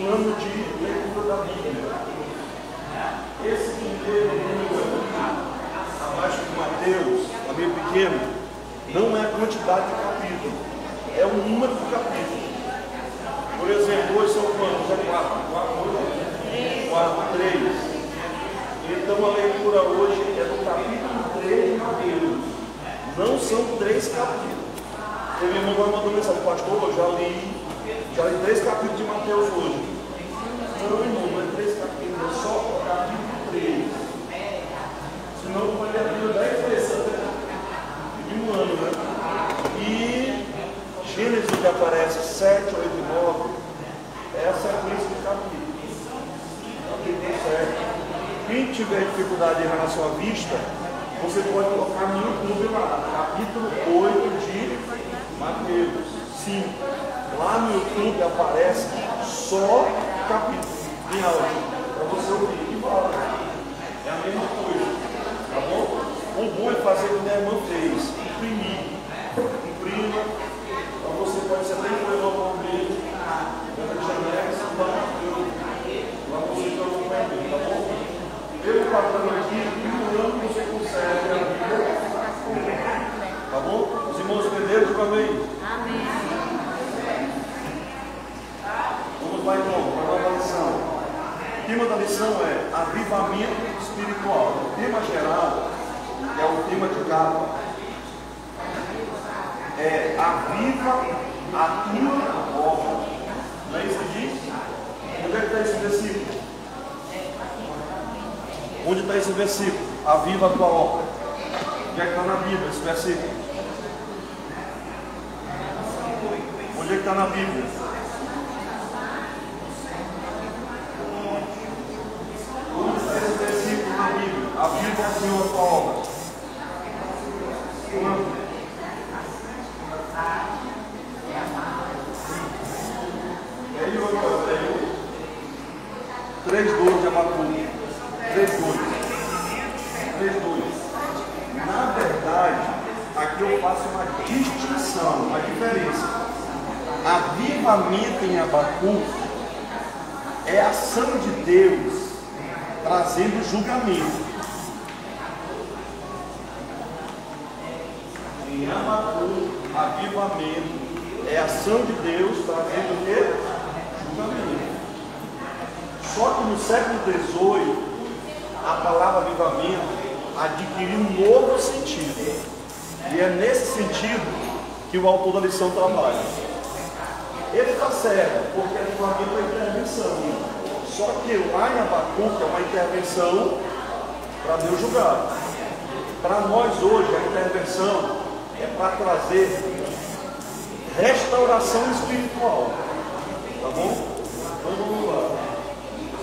plano de leitura da Bíblia. Esse primeiro livro, abaixo de Mateus, tá meio pequeno, não é a quantidade de capítulos, é o número de capítulos. Por exemplo, hoje são quantos? É 4, 3. Então a leitura hoje é do capítulo 3 de Mateus. Não são 3 capítulos. Teve uma irmã mandou mensagem, pastor, eu já li 3 capítulos de Mateus hoje. Não, irmão, não é 3 capítulos, é só o capítulo 3. Senão eu vou ler a Bíblia 10 vezes de um ano, né? E Gênesis que aparece 7, 8 e 9, é a sequência de capítulos. Capítulo 7. Quem tiver dificuldade em relação à vista, você pode colocar no YouTube lá, capítulo 8 de Mateus 5. Lá no YouTube aparece só capítulo em áudio, para você ouvir e falar. É a mesma coisa, tá bom? O bom é fazer o que a irmã fez, imprimir. Imprima, então você pode ser até levar para o meio, dentro de janelas, lá você já não vai ver, tá bom? Eu falando aqui, em um ano você consegue a Bíblia. Tá bom? Os irmãos entenderam? Diga amém. Amém. Vamos lá então, para a nova lição. O tema da lição é avivamento espiritual. O tema geral é o tema de capa. É aviva a tua obra. Não é isso que diz? Onde é que está esse versículo? Onde está esse versículo? Aviva a tua obra. Onde é que está na Bíblia esse versículo? Onde é que está na Bíblia? Onde está esse versículo na Bíblia? Aviva o Senhor a tua obra. E aí, olha, 3:2 de Abacuque. 3:2. Na verdade, aqui eu faço uma distinção, uma diferença. Avivamento em Abacuque é a ação de Deus trazendo julgamento. Em Abacuque, avivamento é a ação de Deus trazendo o quê? Julgamento. Só que no século XVIII, a palavra avivamento adquiriu um novo sentido. E é nesse sentido que o autor da lição trabalha. Ele está certo, porque avivamento é intervenção. Só que lá em Abacuque é uma intervenção para Deus julgar. Para nós hoje, a intervenção é para trazer restauração espiritual. Tá bom? Então vamos lá.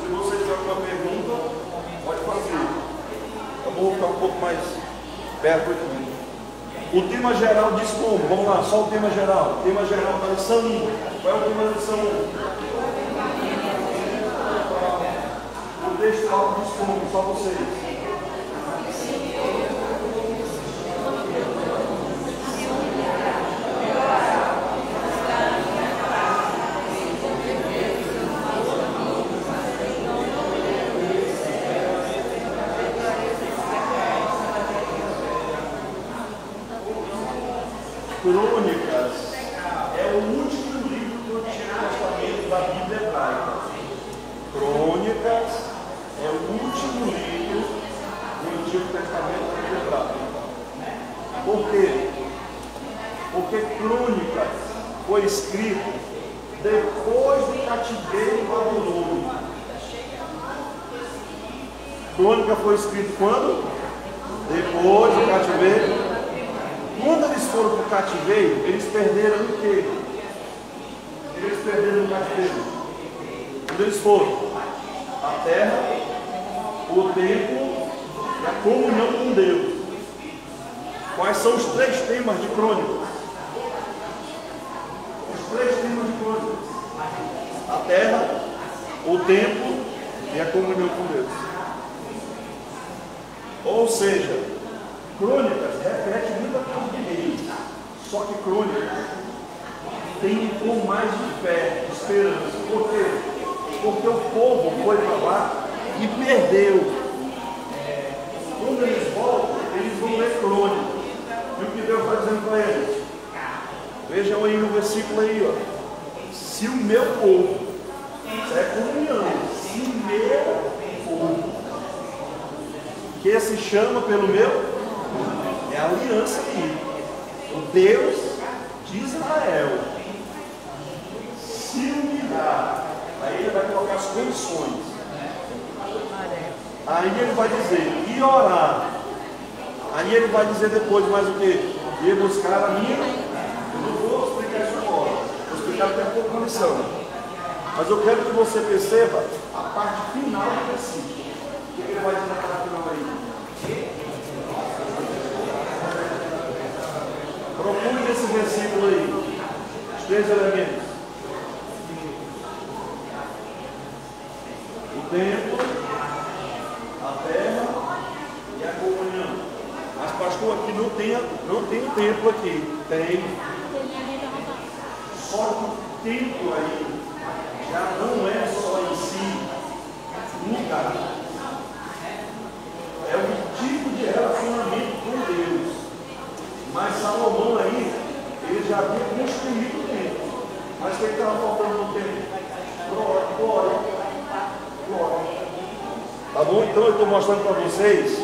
Se você tiver alguma pergunta, pode fazer. Eu vou ficar um pouco mais perto aqui. O tema geral diz como? Vamos lá, só o tema geral. O tema geral da lição 1. Qual é o tema da lição 1? O texto diz como? Só vocês. Crônicas é o último livro do Antigo Testamento da Bíblia hebraica. Crônicas é o último livro do Antigo Testamento da Bíblia hebraica. Por quê? Porque Crônicas foi escrito depois do cativeiro babilônico. Crônica foi escrito quando? Depois do cativeiro. Quando eles foram para o cativeiro, eles perderam o quê? Eles perderam o cativeiro. Quando eles foram? A terra, o tempo e a comunhão com Deus. Quais são os 3 temas de Crônicas? Os 3 temas de Crônicas: a terra, o tempo e a comunhão com Deus. Ou seja, Crônicas repete muita coisa de reis, só que Crônicas tem um pouco mais de fé, de esperança. Por quê? porque o povo foi para lá e perdeu. Quando eles voltam, eles vão ler crônica. E o que Deus está dizendo para eles? Vejam aí no versículo aí, ó. Se o meu povo, isso é comunhão, se o meu povo, que se chama pelo meu, é a aliança aqui, o Deus de Israel, se unirá, aí ele vai colocar as condições, aí ele vai dizer, e orar, aí ele vai dizer depois mais o que? E buscar a minha, eu não vou explicar isso agora, vou explicar até por condição, mas eu quero que você perceba a parte final do versículo. O que ele vai dizer na parte final aí? Procure nesse versículo aí os 3 elementos: o templo, a terra e a comunhão. Mas pastor, aqui não tem o templo aqui. Tem. Só que o templo aí já não é só em si um lugar. É um tipo de relacionamento com Deus. Mas Salomão aí, ele já havia construído o templo. Mas o que estava faltando no templo? Glória. Tá bom? Então eu estou mostrando para vocês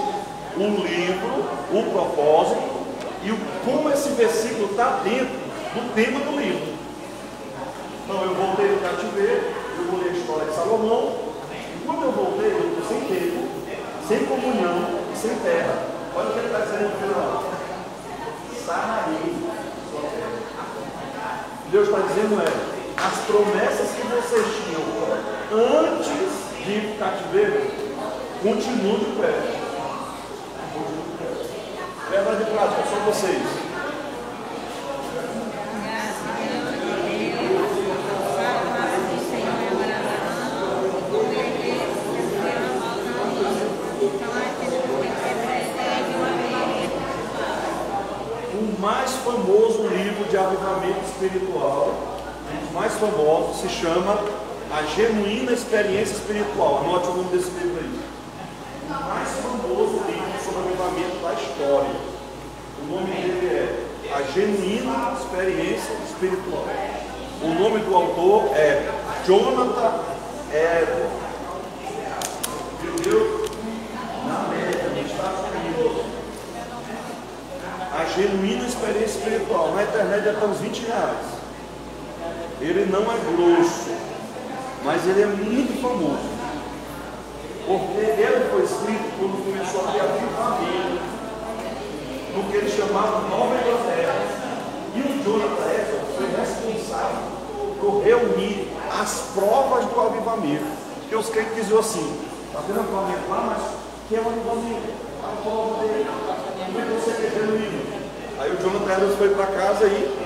o livro, o propósito e como esse versículo está dentro do tema do livro. Então eu voltei do cativeiro, eu vou ler a história de Salomão. E quando eu voltei, eu estou sem tempo, sem comunhão e sem terra. Olha o que ele está dizendo no final. Sararei sua terra. Deus está dizendo as promessas que vocês tinham antes de ir para o cativeiro continuam de pé. Verdade prática, só vocês. O mais famoso livro de avivamento espiritual, um dos mais famosos, se chama A Genuína Experiência Espiritual. Anote o nome desse livro aí. O mais famoso livro sobre avivamento da história. O nome dele é A Genuína Experiência Espiritual. O nome do autor é Jonathan Edwards. Viveu na América, nos Estados Unidos. A Genuína Experiência Espiritual. Na internet já está uns R$20. Ele não é grosso, mas ele é muito famoso. Porque ele foi escrito quando começou a ter avivamento, no que ele chamava Nova Inglaterra. E o Jonathan Edwards foi responsável por reunir as provas do avivamento. Porque os crentes diziam assim: está vendo o avivamento lá, mas que é o avivamento? A prova dele. Como é que você quer ver no livro? Aí o Jonathan Edwards foi para casa e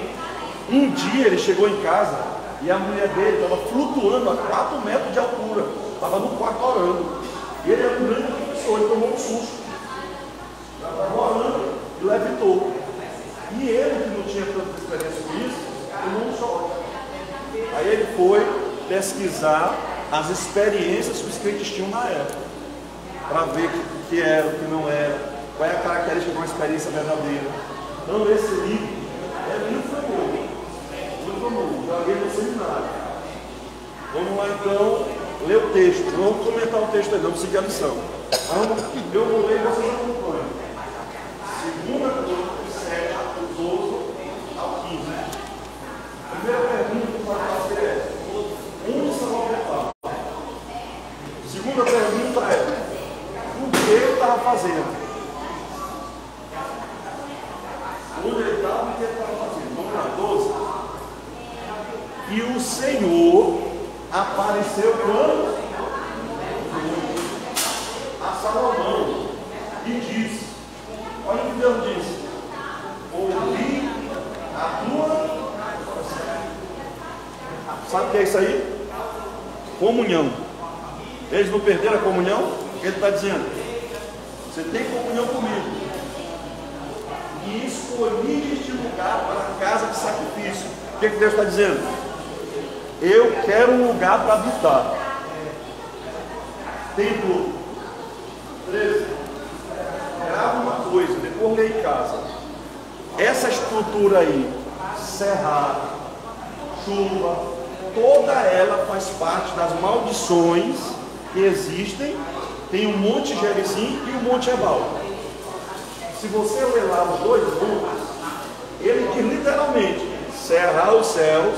um dia ele chegou em casa e a mulher dele estava flutuando a 4 metros de altura. Estava no quarto orando. E ele era um grande professor, ele tomou um susto. Ela estava orando e levitou. E ele, que não tinha tanta experiência com isso, tomou um choque. Aí ele foi pesquisar as experiências que os crentes tinham na época, para ver o que era, o que não era, qual é a característica de uma experiência verdadeira. Então esse livro é muito famoso. Muito famoso. Já li no seminário. Vamos lá então ler o texto. Não vamos comentar o texto aí, não, seguir a lição. Eu vou ler e vocês acompanham. 2 Coríntios 7, do 12 ao 15. A primeira pergunta que eu faço é: onde Salomão estava? Segunda pergunta é: o que ele estava fazendo? Onde ele estava e o que ele estava fazendo? Vamos lá, 12. E o Senhor apareceu quando? A Salomão e disse: olha o que Deus disse: ouvi a tua. Sabe o que é isso aí? Comunhão. Eles não perderam a comunhão? O que ele está dizendo? Você tem comunhão comigo. E escolhi este lugar para a casa de sacrifício. O que Deus está dizendo? Eu quero um lugar para habitar. Templo 13. Grava uma coisa, depois lê em casa. Essa estrutura aí, cerrado, chuva, toda ela faz parte das maldições que existem. Tem o Monte Gerizim e o Monte Ebal. Se você ler lá os dois montes, ele diz literalmente, cerrar os céus.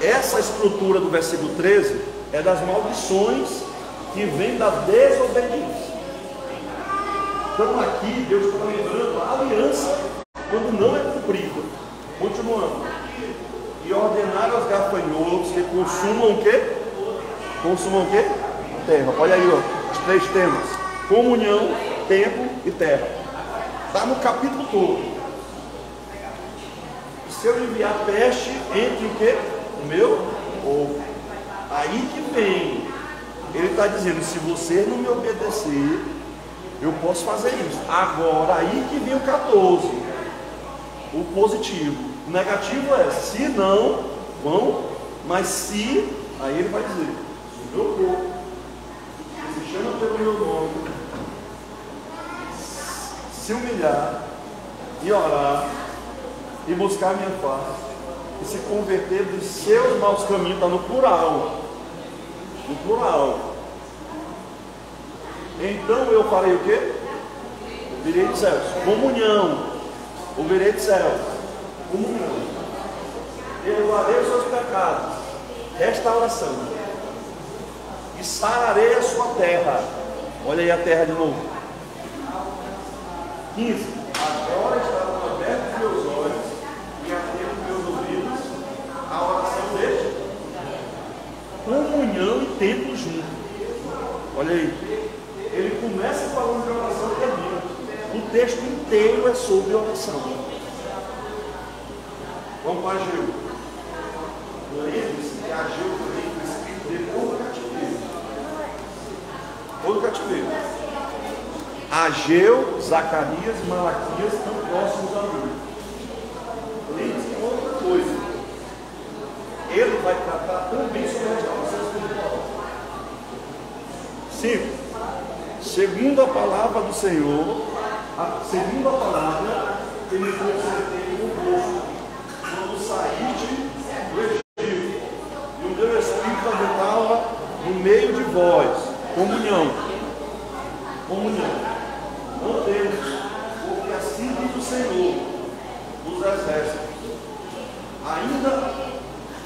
Essa estrutura do versículo 13 é das maldições que vem da desobediência. Então aqui Deus está lembrando a aliança quando não é cumprida. Continuando. E ordenar aos gafanhotos que consumam o quê? Consumam o quê? Terra. Olha aí, ó, os 3 temas: comunhão, tempo e terra. Está no capítulo todo. E se eu enviar peste entre o quê? O meu povo. Aí que vem. Ele está dizendo, se você não me obedecer, eu posso fazer isso. Agora, aí que vem o 14. O positivo. O negativo é, se não, vão, mas se, aí ele vai dizer, se o meu povo, que se chama pelo meu nome, se humilhar e orar e buscar a minha face e se converter dos seus maus caminhos, está no plural. No plural. Então eu farei o quê? Virei de céus. Comunhão. Ouvirei de céus. Comunhão. Perdoarei os seus pecados. Restauração. E sararei a sua terra. Olha aí a terra de novo. 15. Agora estarão abertos os meus olhos e atento os meus ouvidos à oração deste. Comunhão e tempo junto. Olha aí. Ele começa falando de oração e termina. O texto inteiro é sobre oração. Vamos para Ageu. Lembre-se que Ageu também foi escrito depois do cativeiro. Depois do cativeiro. Ageu, Zacarias e Malaquias estão próximos a mim. Lembre-se de outra coisa. Ele vai tratar também sobre a restauração espiritual. 5. Segundo a palavra do Senhor, segundo a palavra, ele concedeu convosco, quando saíste do Egito, e o meu Espírito habitava no meio de vós. Comunhão. Comunhão. Não temos, porque assim diz o Senhor dos exércitos. Ainda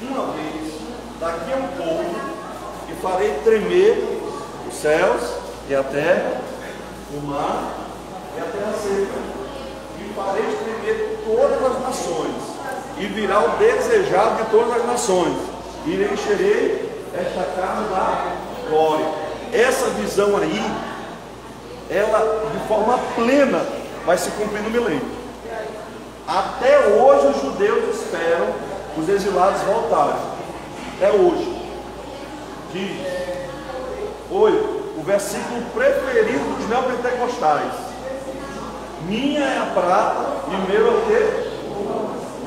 uma vez, daqui a um pouco, e farei tremer os céus e a terra, o mar e a terra seca, e farei tremer todas as nações, e virá o desejado de todas as nações, e encherei esta casa da glória. Essa visão aí, ela de forma plena vai se cumprir no milênio. Até hoje os judeus esperam os exilados voltarem. Até hoje. Diz 8. O versículo preferido dos neopentecostais: minha é a prata e meu é o quê?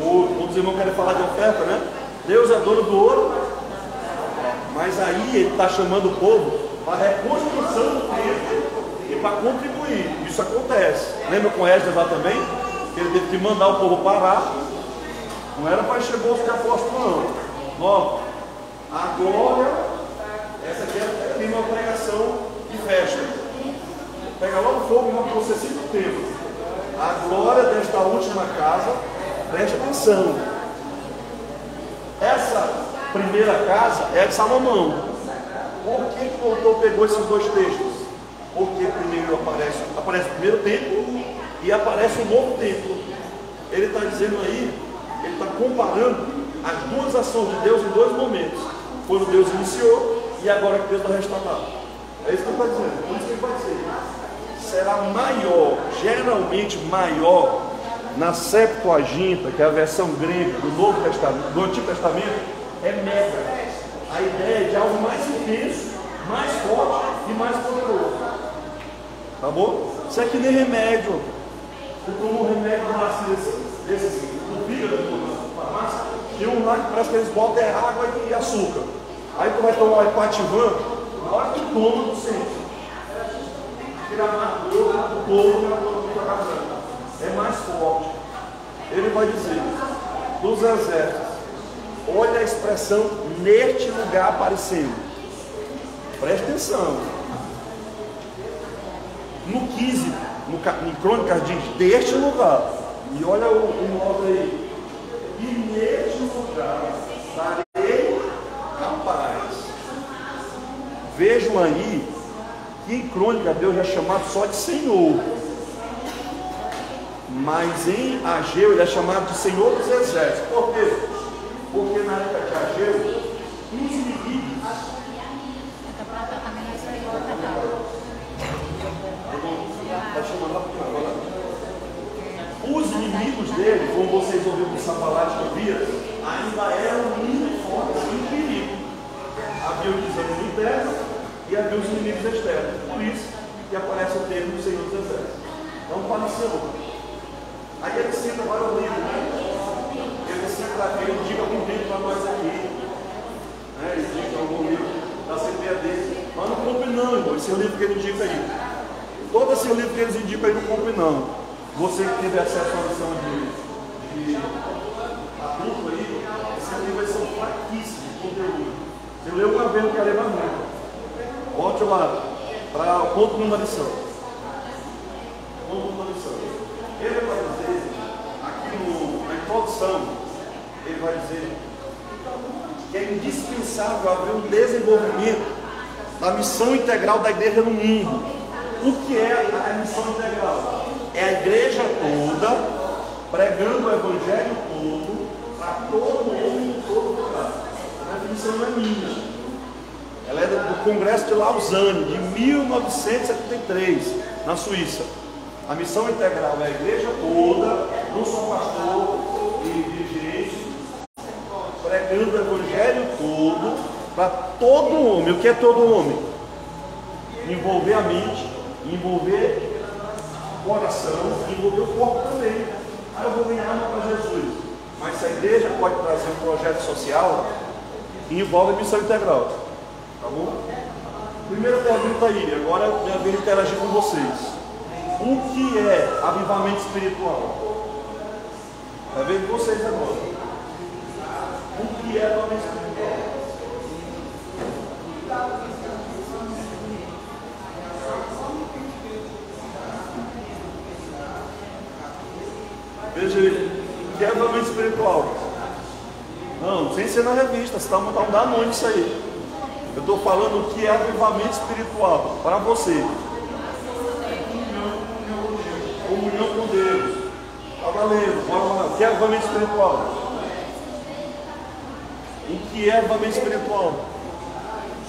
Ouro. Quando os irmãos querem falar de oferta, né? Deus é dono do ouro. Mas aí ele está chamando o povo para a reconstrução do templo e para contribuir. Isso acontece. Lembra com Esdras lá também? Ele teve que mandar o povo parar. Não era para encher bolso de apóstolo, não. Ó, a glória, essa aqui é uma pregação de festa. Pega logo fogo, irmão, para você 5 tempos. A glória desta última casa, preste atenção. Essa primeira casa é de Salomão. Por que o autor pegou esses 2 textos? Porque primeiro aparece o primeiro templo e aparece o novo templo. Ele está dizendo aí, ele está comparando as duas ações de Deus em 2 momentos. Quando Deus iniciou e agora que Deus está restaurado. É isso que ele está dizendo. Por isso que ele vai dizer: será maior, geralmente maior, na Septuaginta, que é a versão grega do Novo Testamento, do Antigo Testamento, é mega. A ideia é de algo mais intenso, mais forte e mais poderoso. Tá bom? Isso é que nem remédio. Tu toma um remédio desses do fígado, na farmácia, tem um lá que parece que eles botam água e açúcar. Aí tu vai tomar o Epativan, na hora que tu toma, tu sente. ele amargou o povo na toga branca. É mais forte. Ele vai dizer, dos exércitos, olha a expressão neste lugar aparecendo. Preste atenção. No 15, em Crônicas diz, deste lugar. E olha o modo aí. E neste lugar darei a paz. Vejam aí que em Crônica Deus é chamado só de Senhor. Mas em Ageu ele é chamado de Senhor dos Exércitos. Por quê? Porque na época de Ageu, os inimigos. Os inimigos dele, como vocês ouviram do Sanbalate e Tobias, ainda eram muito fortes em perigo. Havia o desânimo interno e havia os inimigos externos. Por isso que aparece o termo do Senhor dos Exércitos. Então, para o Senhor. Aí ele cita agora o livro, né? Ele indica algum livro para nós aqui. Né? Ele indica algum livro da CPAD. Mas não cumpre não, irmão. Esse é o livro que ele indica aí. Todo esse livro que eles indicam aí não cumpre não. Você que teve acesso à lição de adulto aí, esses livros são fraquíssimos de conteúdo. Você leu uma vez, não quer ler mais muito. Volte lá para o ponto 1 da lição. Ponto 1 da lição. Ele vai dizer, aqui na introdução, ele vai dizer que é indispensável haver um desenvolvimento da missão integral da igreja no mundo. O que é a missão integral? É a igreja toda, pregando o evangelho todo, para todo mundo, em todo lugar. A definição não é minha. Ela é do Congresso de Lausanne, de 1973, na Suíça. A missão integral é a igreja toda, não só pastor e dirigente, pregando o evangelho todo, para todo homem. O que é todo homem? Envolver a mente, envolver o coração, envolver o corpo também. Aí eu vou ganhar alma para Jesus. Mas se a igreja pode trazer um projeto social, envolve a missão integral. Tá bom? Primeira pergunta aí, agora eu venho interagir com vocês. O que é avivamento espiritual? Vai ver com vocês agora. O que é avivamento espiritual? Veja aí, o que é avivamento espiritual? Não, sem ser na revista, você está um danone isso aí. Eu estou falando o que é avivamento espiritual para você. Comunhão com Deus. Está valendo, bora lá. O que é avivamento espiritual? O que é avivamento espiritual?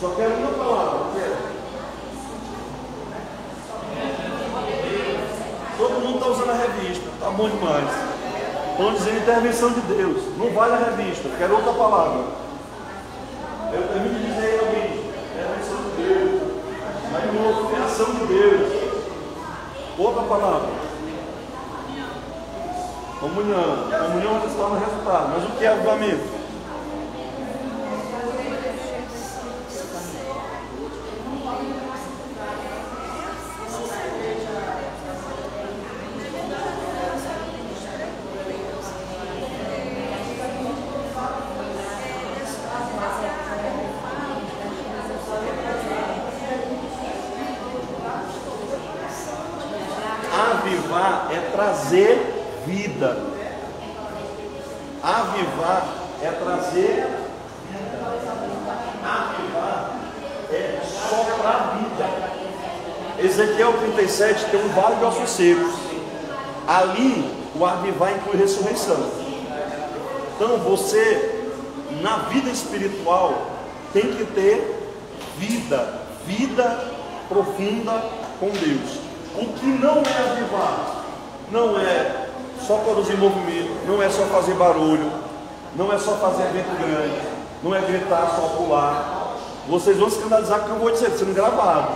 Só quero uma palavra. O que é? Todo mundo está usando a revista. Está bom demais. Estão dizendo intervenção de Deus. Não vale a revista. Quero outra palavra. Eu termino de dizer aí alguém. Intervenção de Deus. Aí um outro. É ação de Deus. Outra palavra. Comunhão. Comunhão se torna resultado. Mas o que é avivamento? Avivar é trazer vida. Avivar é trazer vida. Avivar é soprar vida. Ezequiel 37 tem um vale de ossos secos. Ali o avivar inclui ressurreição. Então você, na vida espiritual, tem que ter vida. Vida profunda com Deus. O que não é avivar, não é só produzir movimento, não é só fazer barulho, não é só fazer evento grande, não é gritar, só pular. Vocês vão se escandalizar com o que eu vou dizer, sendo gravado.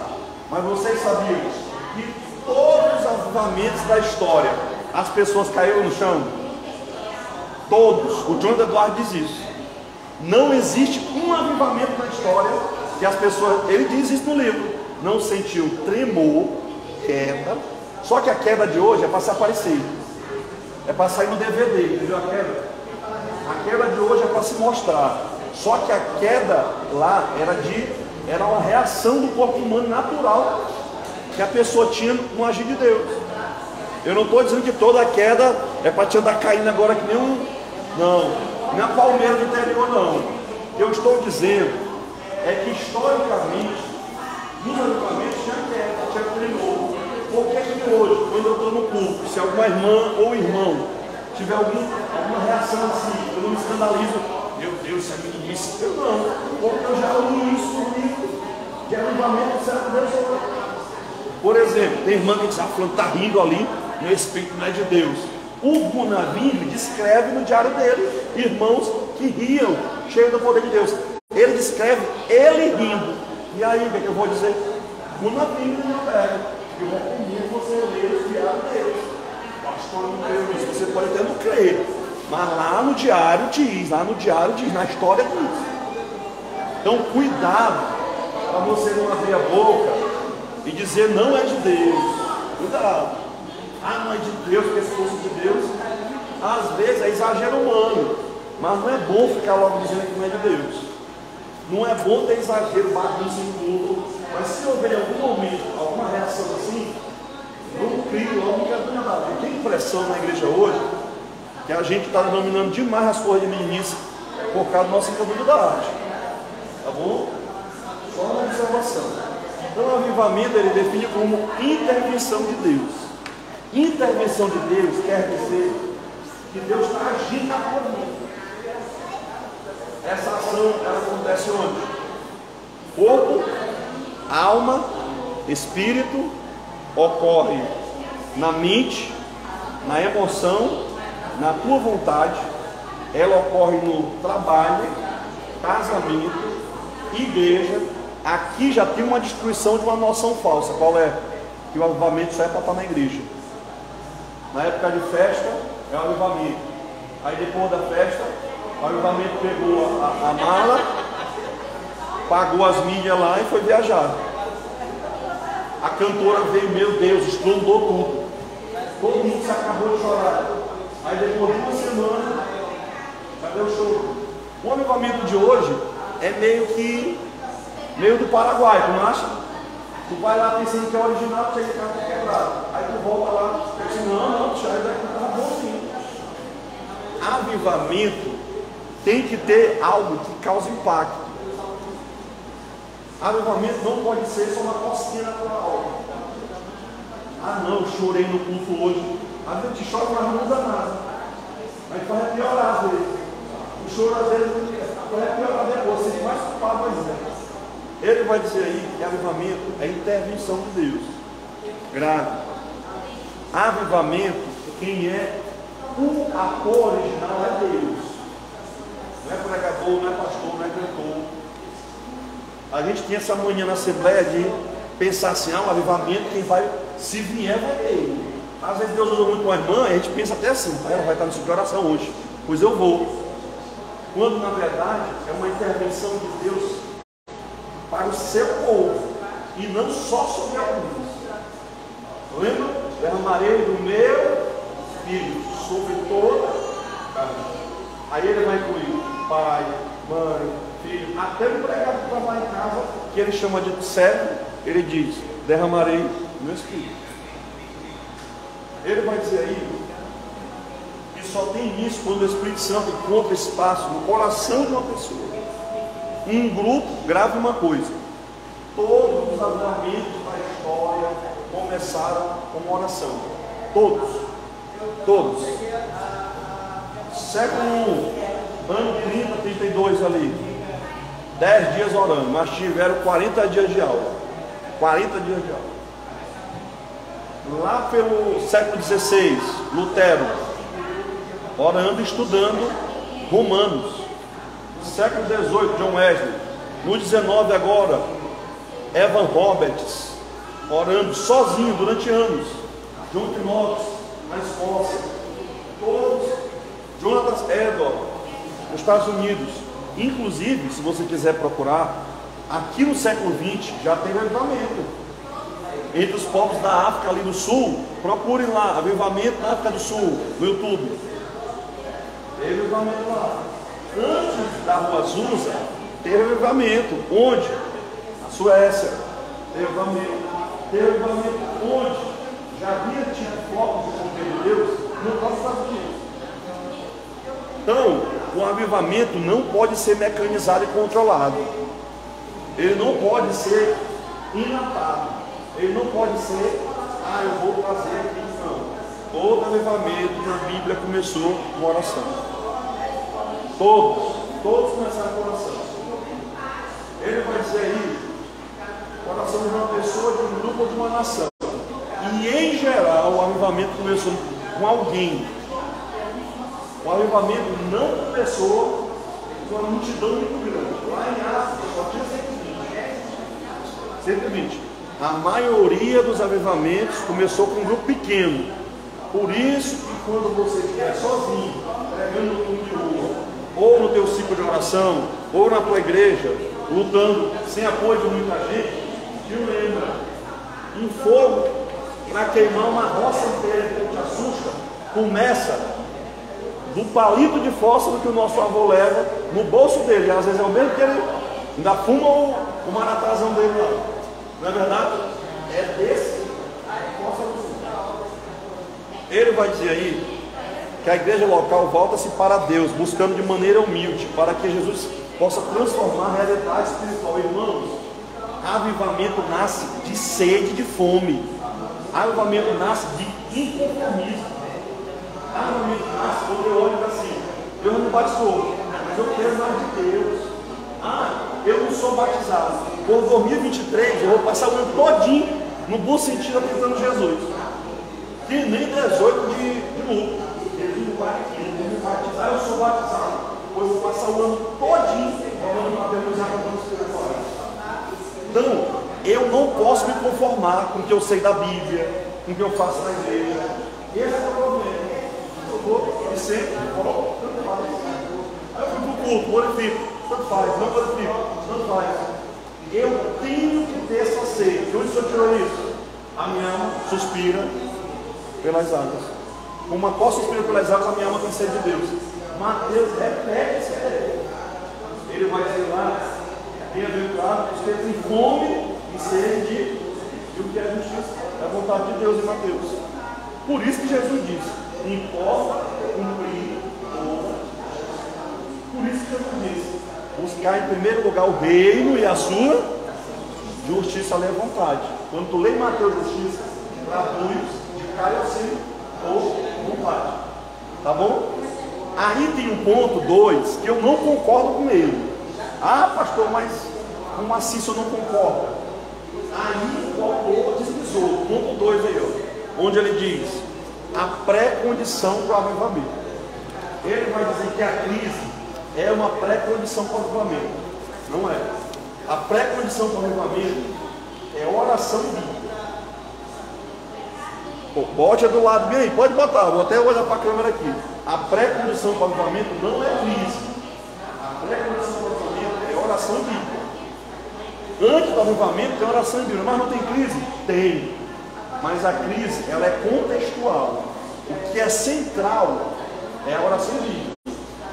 Mas vocês sabiam que todos os avivamentos da história, as pessoas caíram no chão? Todos. O John Edwards diz isso. Não existe um avivamento na história que as pessoas, ele diz isso no livro, não sentiu tremor, queda. Só que a queda de hoje é para se aparecer. É para sair no DVD, entendeu a queda? A queda de hoje é para se mostrar. Só que a queda lá era uma reação do corpo humano natural que a pessoa tinha no agir de Deus. Eu não estou dizendo que toda queda é para te andar caindo agora que nem um... Não, não é palmeira do interior não. O que eu estou dizendo é que historicamente, nos avivamentos tinha queda, tinha tremor. Por que hoje, quando eu estou no culto, se alguma irmã ou irmão tiver alguma reação assim, eu não me escandalizo, meu Deus, isso é meninice, eu não, porque eu já li isso no livro de avivamento do certo Deus. Por exemplo, tem irmã que está falando, está rindo ali, no espírito não é de Deus. O Gunavir descreve no diário dele, irmãos que riam, cheios do poder de Deus. Ele descreve ele rindo. E aí, o que eu vou dizer? Gunavir não pega. Eu recomendo você ler o diário dele. Pastor, não creio nisso. Você pode até não crer, mas lá no diário diz, na história diz. Então, cuidado para você não abrir a boca e dizer não é de Deus. Cuidado. Ah, não é de Deus, porque se fosse de Deus, às vezes é exagero humano, mas não é bom ficar logo dizendo que não é de Deus. Não é bom ter exagero, bagunça em tudo, mas se houver em algum momento alguma reação assim, não crie logo, não quero nada. Eu tenho impressão na igreja hoje que a gente está denominando demais as coisas de meninice por causa do nosso encadulho da arte. Tá bom? Só uma observação. Então o avivamento ele define como intervenção de Deus. Intervenção de Deus quer dizer que Deus está agindo na tua vida. Essa ação ela acontece onde? Corpo, alma, espírito, ocorre na mente, na emoção, na tua vontade, ela ocorre no trabalho, casamento, igreja. Aqui já tem uma destruição de uma noção falsa. Qual é? Que o avivamento só é para estar na igreja. Na época de festa é o avivamento. Aí depois da festa, o avivamento pegou a mala, pagou as milhas lá e foi viajar. A cantora veio, meu Deus, estrondou tudo. Todo mundo se acabou de chorar. Aí depois de uma semana, cadê o show? O avivamento de hoje é meio do Paraguai, tu não acha? Tu vai lá pensando que é original, chega em casa tá quebrado. Aí tu volta lá e diz, não, já está bonzinho. Avivamento tem que ter algo que cause impacto. Avivamento não pode ser só uma cosquinha natural. Ah não, eu chorei no culto hoje. Às vezes a gente chora, mas não muda nada. Aí vai piorar às vezes. O choro às vezes vai piorar depois, você fica mais culpado ainda. Ele vai dizer aí que avivamento é intervenção de Deus. Grave. Avivamento, quem é o ator original é Deus. Não é pregador, não é pastor, não é cantor. A gente tinha essa manhã na Assembleia de pensar assim, o avivamento, quem vai, se vier, vai ter. Às vezes Deus usa muito com a irmã, e a gente pensa até assim, ela vai estar no ciclo de oração hoje, pois eu vou. Quando na verdade é uma intervenção de Deus para o seu povo, e não só sobre alguns. Lembra? Derramarei do meu Espírito sobre toda a carne. Aí ele vai incluir pai, mãe, filho, até o empregado que trabalha em casa, que ele chama de servo, ele diz, derramarei do meu Espírito. Ele vai dizer aí que só tem início quando o Espírito Santo encontra espaço no coração de uma pessoa. Um grupo, grave uma coisa, todos os avivamentos da história começaram com uma oração. Todos. Século 1, ano 30, 32 ali, 10 dias orando, mas tiveram 40 dias de aula. 40 dias de aula. Lá pelo século 16, Lutero, orando e estudando Romanos. Século 18, John Wesley. No 19 agora, Evan Roberts, orando sozinho durante anos. John Knox, na Escócia. Todos. Jonathan Edwards, nos Estados Unidos. Inclusive, se você quiser procurar, aqui no século XX já tem avivamento. entre os povos da África ali do Sul. Procurem lá, avivamento na África do Sul, no YouTube. Teve avivamento lá. Antes da Rua Azusa, teve avivamento. Onde? Na Suécia. Teve avivamento. Teve avivamento onde? Já havia tido focos de poder de Deus no próprio Estados Unidos. Então, o avivamento não pode ser mecanizado e controlado. Ele não pode ser inatado. Ele não pode ser, eu vou fazer aqui. Não. Todo avivamento na Bíblia começou com oração. Todos começaram com oração. Ele vai dizer aí, oração de uma pessoa, de um grupo ou de uma nação. E em geral, o avivamento começou com alguém. O avivamento não começou com uma multidão muito grande. Lá em África só tinha 120. A maioria dos avivamentos começou com um grupo pequeno. Por isso que quando você estiver sozinho, pregando no clube de rua, ou no teu ciclo de oração, ou na tua igreja, lutando sem apoio de muita gente, te lembra, um fogo para queimar uma roça inteira que te assusta, começa do palito de fósforo que o nosso avô leva no bolso dele. Às vezes é o mesmo que ele ainda fuma o maratazão dele lá. Não é verdade? É desse fósforo. Ele vai dizer aí que a igreja local volta-se para Deus, buscando de maneira humilde, para que Jesus possa transformar a realidade espiritual. Irmãos, avivamento nasce de sede e de fome. Avivamento nasce de inconformismo. Avivamento nasce quando eu olho para assim, Deus não batizou, mas eu quero mais de Deus. Eu não sou batizado. Por 2023 eu vou passar o ano todinho no bom sentido acreditando em Jesus. Que nem 18 de lucro. Jesus vai aqui, me batizar, eu sou batizado. Pois eu vou passar o ano todinho falando para Deus e acabando espiritual. Então, eu não posso me conformar com o que eu sei da Bíblia, com o que eu faço na igreja. Esse é o problema. Eu vou e sempre volto, tanto faz. Aí eu fui para o culto, glorifico, tanto faz, não glorifico, tanto faz. Eu tenho que ter essa sede. De onde o Senhor tirou isso? A minha alma suspira pelas águas. Como a costa suspira pelas águas, a minha alma tem sede de Deus. Mateus repete esse texto. Ele vai dizer lá, bem-aventurado os que têm fome e sede de o que é justiça. É a vontade de Deus em Mateus. Por isso que Jesus disse, importa cumprir toda. Por isso que Jesus disse, buscar em primeiro lugar o reino e a sua justiça, lê à vontade. Quando tu lê Mateus justiça, traduz de cara assim ou vontade. Tá bom? Aí tem um ponto 2 que eu não concordo com ele. Pastor, mas como assim se eu não concordo? Aí o autor deslizou, ponto 2 aí, ó, onde ele diz a pré-condição para o avivamento. Ele vai dizer que a crise é uma pré-condição para o avivamento. Não é. A pré-condição para o avivamento é oração bíblica. Bote do lado bem aí, pode botar, vou até olhar para a câmera aqui. A pré-condição para o avivamento não é crise. A pré-condição para o avivamento é oração bíblica. Antes do avivamento tem oração bíblica, mas não tem crise? Tem. Mas a crise, ela é contextual. O que é central é a oração bíblica.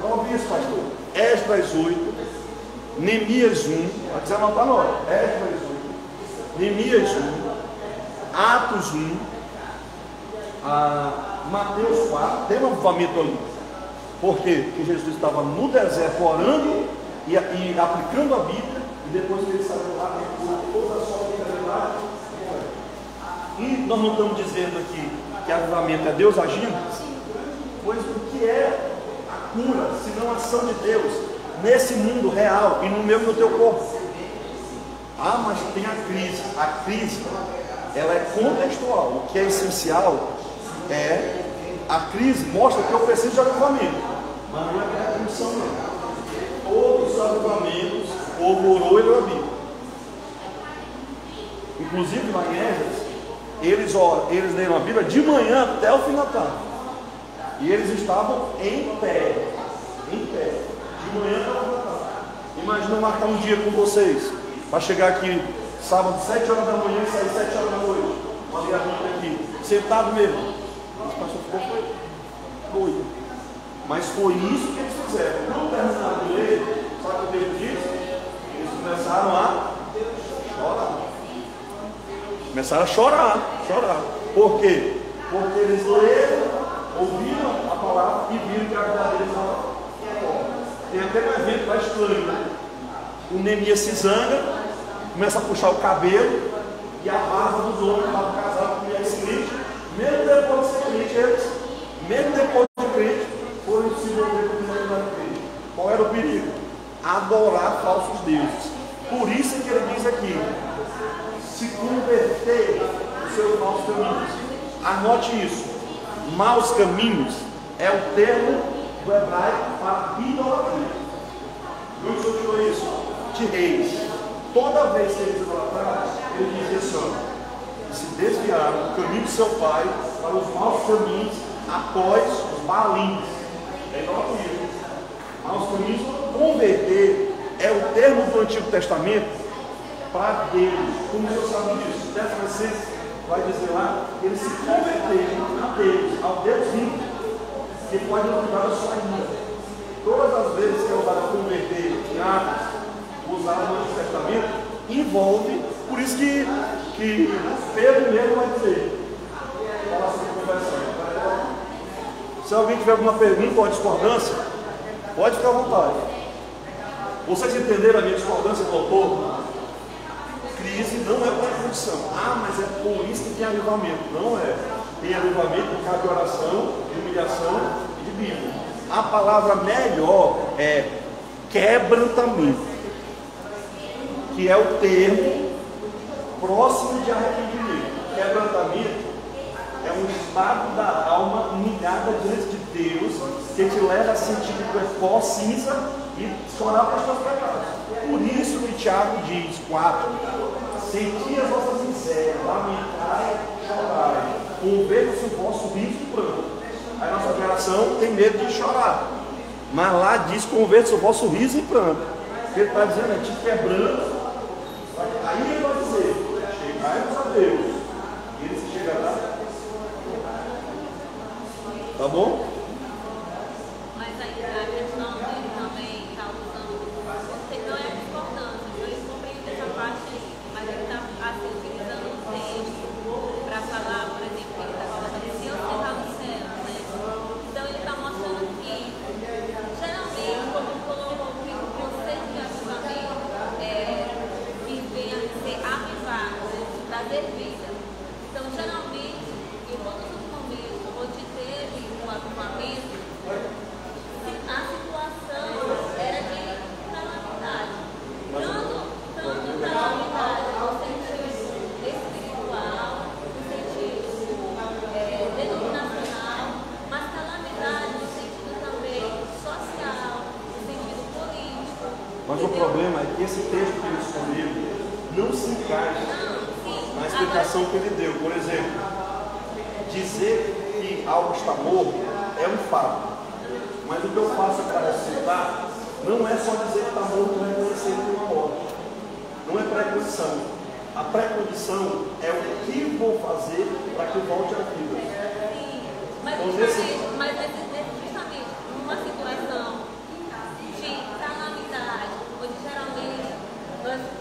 Prove isso, pastor. Esdras 8, Neemias 1, vai dizer anotar na hora. Esdras 8, Neemias 1, Atos 1, Mateus 4, tem um avivamento ali. Por quê? Porque Jesus estava no deserto orando e aplicando a Bíblia, e depois que ele saiu lá, toda a sua realidade. E nós não estamos dizendo aqui que avivamento é Deus agindo? Pois o que é a cura, se não a ação de Deus nesse mundo real e no meu e no teu corpo? Mas tem a crise. A crise, ela é contextual. O que é essencial é a crise mostra que eu preciso de avivamento, mas não é a condição não. Todos os avivamentos, o povo orou e leu a Bíblia. Inclusive lá em Esdras, eles leram a Bíblia de manhã até o fim da tarde. E eles estavam em pé, de manhã até o fim da tarde. Imagina eu marcar um dia com vocês, para chegar aqui Sábado, 7 horas da manhã e saí 7 horas da noite. Uma ligamento aqui, sentado mesmo. Esse pastor ficou doido. Mas foi isso que eles fizeram. Não terminaram de ler, sabe o que Deus disse? Eles começaram a chorar. Começaram a chorar. Por quê? Porque eles leram, ouviram a palavra e viram que a vida deles estava fora. Tem até um evento mais estranho, né? O Neemias se zanga, começa a puxar o cabelo e a barba dos homens que estavam casados com mulheres crentes, mesmo depois de ser crente, mesmo depois de ser crente, foram se envolver com o crente. Qual era o perigo? Adorar falsos deuses. Por isso que ele diz aqui: se converter os seus maus caminhos. Anote isso. Maus caminhos é o termo do hebraico para idolatria. Não se tirou isso de Reis. Toda vez que eles idolatraram, ele dizia assim: se desviaram do caminho de seu pai para os maus caminhos após os balins. É idolatria. Maus caminhos, converter é o termo do Antigo Testamento para Deus. Como o senhor sabe disso? Tessalonicenses vai dizer lá que eles se converteram a Deus, ao Deus vivo, que pode livrar a sua ira. Todas as vezes que é usado a converter em Atos, usado no Antigo Testamento, envolve, por isso que Pedro mesmo vai dizer, fala sobre conversão. Se alguém tiver alguma pergunta ou discordância, pode ficar à vontade. Vocês entenderam a minha discordância do autor? Crise não é pré-condição. Mas é por isso que tem avivamento. Não é. Tem avivamento por causa de oração, de humilhação e de Bíblia. A palavra melhor é quebrantamento, que é o termo próximo de arrependimento. Quebrantamento é um estado da alma humilhada diante de Deus, que te leva a sentir que tu é pó, cinza e chorar para os teus pecados. Por isso que Tiago diz, 4, senti as vossas misérias, lamentai e chorai, converta-se o vosso riso e pranto. A nossa geração tem medo de chorar, mas lá diz, converta-se o vosso riso e pranto. Ele está dizendo, é te quebrando. Aí ele vai dizer, chegai-vos a Deus. E ele se chegará. Tá bom? Mas aí a questão dele também está usando, não é a discordância, eu compreendo essa parte aí, mas ele está assim, utilizando o texto para falar, por exemplo, ele está falando assim, se eu cerrar os céus, né? Então ele está mostrando que, geralmente, como colocou o conceito de avivamento, viver a ser avivado, né? Trazer vida. Então, geralmente, em todos os momentos onde teve o avivamento, a situação era de calamidade. Tanto calamidade no sentido espiritual, no sentido denominacional, mas calamidade no sentido também social, no sentido político. Mas o problema é que esse texto que ele escolheu não se encaixa na explicação que ele deu. Por exemplo, dizer que algo está morto é um fato, mas o que eu faço para ressuscitar não é só dizer que está morto e reconhecer que uma morte. Não é pré-condição. A pré-condição é o que vou fazer para que volte à vida. Sim, mas justamente numa situação de calamidade, onde geralmente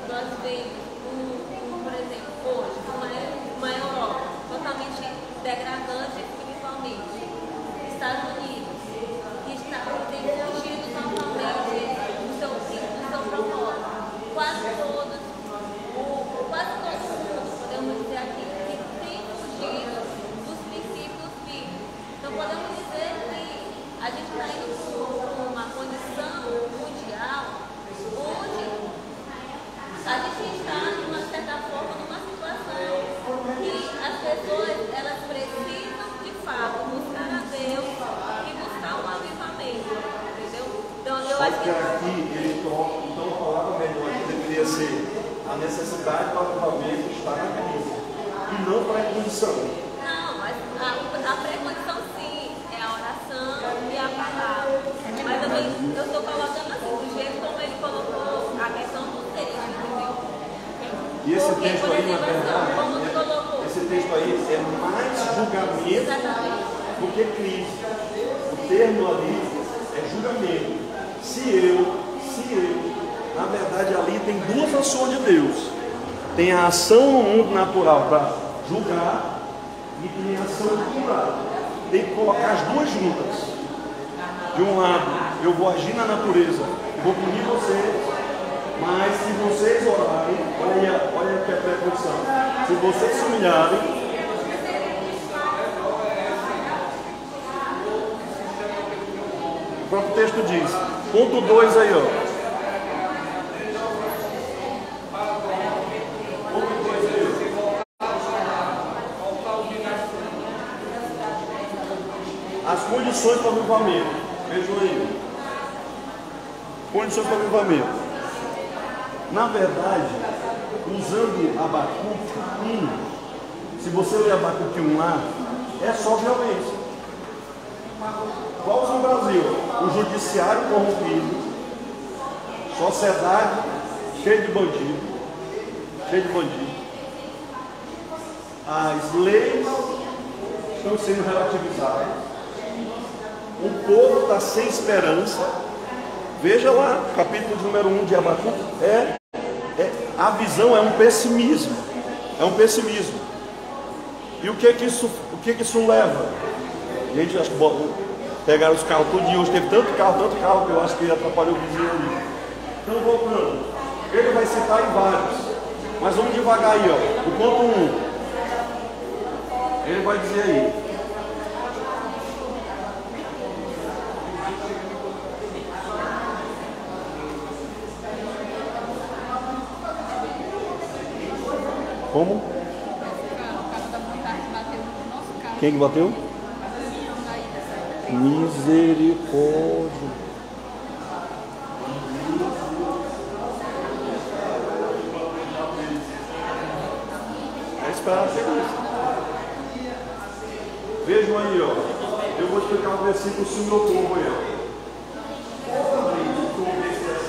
nós vemos, por exemplo, hoje, uma Europa totalmente degradante espiritualmente, Estados Unidos, que tem fugido totalmente do seu propósito. Quase todo mundo, podemos dizer aqui, que tem fugido dos princípios bíblicos. Então podemos dizer que a gente está indo para uma condição mundial onde a gente está, de uma certa forma, numa situação que as pessoas elas precisam de fato buscar a Deus e buscar um avivamento, entendeu? Então eu acho que aqui ele troca, então a palavra melhor que deveria ser a necessidade do avivamento está na crise e não para a condição. não, mas a pré-condição sim é a oração e a palavra. Mas eu estou colocando assim, do jeito como ele colocou a questão do texto, entendeu? E esse Porque, texto por aí, na exemplo, assim, verdade, como tu colocou. esse texto aí é mais julgamento Exatamente. do que crise. O termo ali é julgamento. Se eu, na verdade ali tem duas ações de Deus. Tem a ação no mundo natural para julgar e tem a ação cultural. Tem que colocar as duas juntas. De um lado, eu vou agir na natureza, vou punir vocês, mas se vocês orarem, olha que é a preposição, se vocês se humilharem, o próprio texto diz, ponto 2 aí, ó. As condições para o avivamento. Vejam aí. Condições para o avivamento. Na verdade, usando Abacuque 1, se você ler Abacuque 1 lá, é só violência. Qual no Brasil? O judiciário corrompido, sociedade cheia de bandido, as leis estão sendo relativizadas. O povo está sem esperança. Veja lá, capítulo número 1 de Abacuque. A visão é um pessimismo. É um pessimismo. E o que que isso leva? Gente, acho que pegaram os carros todo dia. Hoje teve tanto carro, que eu acho que atrapalhou o vizinho ali. Então, voltando. Ele vai citar em vários. Mas vamos devagar aí, ó. O ponto 1. Ele vai dizer aí. Como? Quem que bateu? Misericórdia. É esperar ser isso. Vejam aí, ó. Eu vou explicar um versículo sobre o meu povo aí, ó.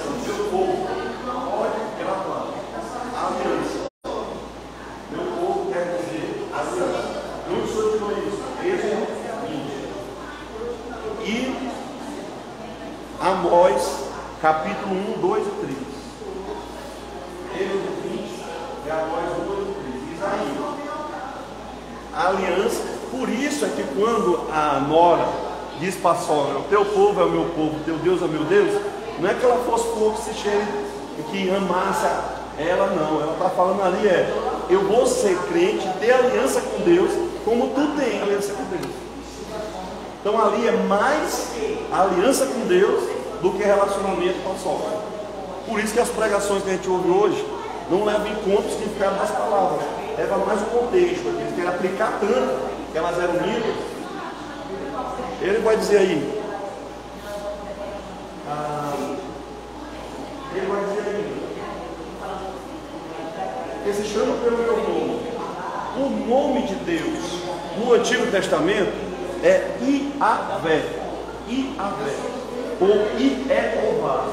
O seu povo pode gravar a aliança. Meu povo quer dizer aliança. Não sou de isso. Êxodo 20. E Amós, capítulo 1, 2 e 3. Êxodo 20 e Amós 1, 2 e 3. Isaías. A aliança. Por isso é que quando a nora diz para a sogra, o teu povo é o meu povo, o teu Deus é o meu Deus, não é que ela fosse pouco se cheire, que amasse ela, não. Ela está falando ali, eu vou ser crente, ter aliança com Deus, como tu tem aliança com Deus. Então ali é mais aliança com Deus do que relacionamento com a sogra. Por isso que as pregações que a gente ouve hoje não levam em conta o significado das palavras, leva mais o contexto, eles querem aplicar tanto que elas eram unidas. Ele vai dizer aí, que se chama pelo meu nome. O nome de Deus no Antigo Testamento é Iavé, ou Iehová.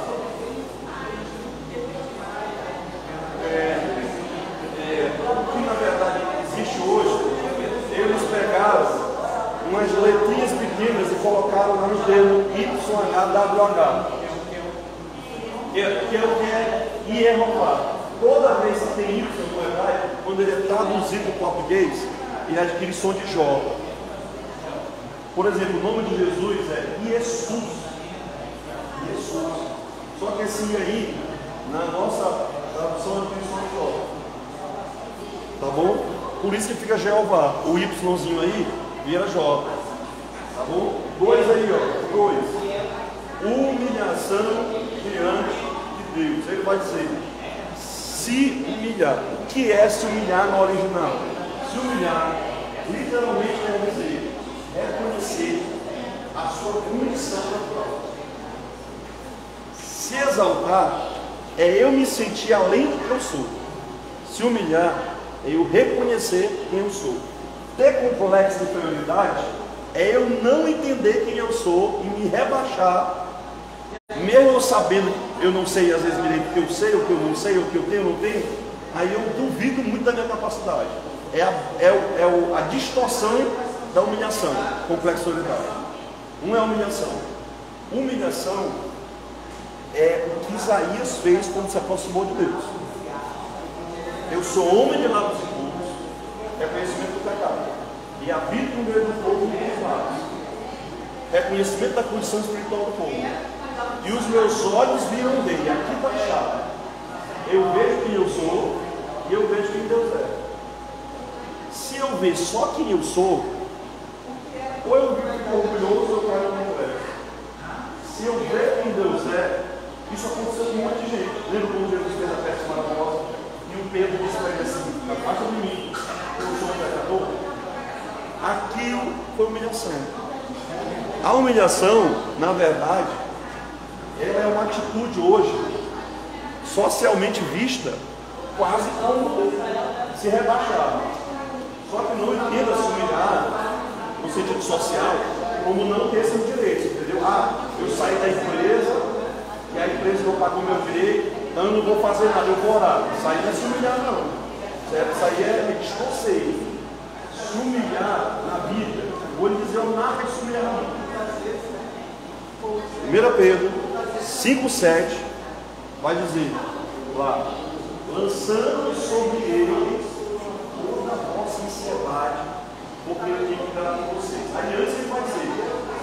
O que na verdade existe hoje, eles pegaram umas letrinhas pequenas e colocaram lá no termo YHWH, que é o que é Iehová. Toda vez que tem Y no hebraico, quando ele é traduzido para o português, ele adquire som de Jó. Por exemplo, o nome de Jesus é Jesus. Só que esse aí, na nossa tradução, adquire som de Jó. Tá bom? Por isso que fica Jeová. O Yzinho aí vira Jó. Tá bom? 2 aí, ó. 2. Humilhação diante de Deus. Ele vai dizer: se humilhar. O que é se humilhar no original? Se humilhar, literalmente quer dizer reconhecer a sua condição natural. Se exaltar é eu me sentir além do que eu sou. Se humilhar é eu reconhecer quem eu sou. Ter complexo de inferioridade é eu não entender quem eu sou e me rebaixar. Mesmo eu sabendo, eu não sei às vezes direito o que eu sei, o que eu não sei, o que eu tenho ou não tenho, Aí eu duvido muito da minha capacidade. A distorção da humilhação, complexidade. Não é humilhação. Humilhação é o que Isaías fez quando se aproximou de Deus. Eu sou homem de lábios impuros, reconhecimento do pecado, e habito no meio do povo de meus lábios, reconhecimento da condição espiritual do povo. E os meus olhos viram o Rei. Aqui está a chave. Eu vejo quem eu sou e eu vejo quem Deus é. Se eu ver só quem eu sou, ou eu fico orgulhoso ou eu caio no complexo. Se eu ver quem Deus é, isso aconteceu com um monte de gente. Lembra quando Jesus fez a festa maravilhosa e o Pedro disse para ele assim: afasta de mim, eu sou um pecador? Aquilo foi humilhação. A humilhação, na verdade, ela é uma atitude hoje socialmente vista quase como se rebaixar. Só que não entenda se humilhar no sentido social como não ter seus direitos, entendeu? Eu saí da empresa e a empresa não pagou meu direito, então eu não vou fazer nada, eu vou orar. Isso aí não é se humilhar, não, certo? Isso aí é desconceito. Se humilhar na vida, vou lhe dizer, eu nada de se humilhar na vida. 1 Pedro 5,7 vai dizer lá: lançando sobre eles toda a vossa ansiedade, porque ele tem que cuidar de vocês. Aí antes ele vai dizer: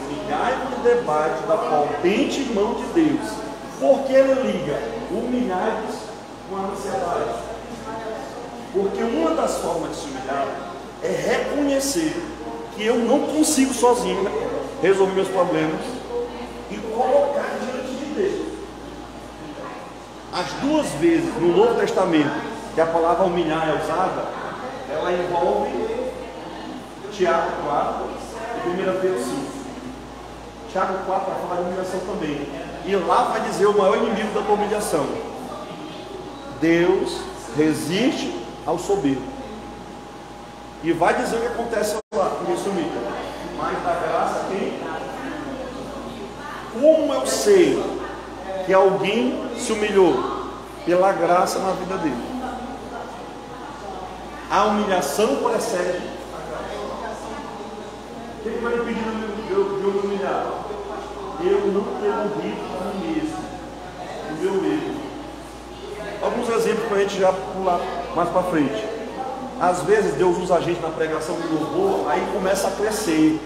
humilhai-vos debaixo da potente mão de Deus. Por que ele liga? Humilhai-vos com a ansiedade. Porque uma das formas de se humilhar é reconhecer que eu não consigo sozinho resolver meus problemas e colocar diante de Deus. As duas vezes no Novo Testamento que a palavra humilhar é usada, ela envolve Tiago 4 e 1 Pedro 5. Tiago 4 vai falar de humilhação também. E lá vai dizer o maior inimigo da humilhação: Deus resiste ao soberbo. E vai dizer o que acontece lá, ninguém se humilha. Mas da graça quem? Como eu sei que alguém se humilhou? Pela graça na vida dele. A humilhação precede a graça. O que vai impedir de eu me humilhar? Eu não ter morrido para mim mesmo, o meu erro. Alguns exemplos para a gente já pular mais para frente. Às vezes Deus usa a gente na pregação do louvor, aí começa a crescer.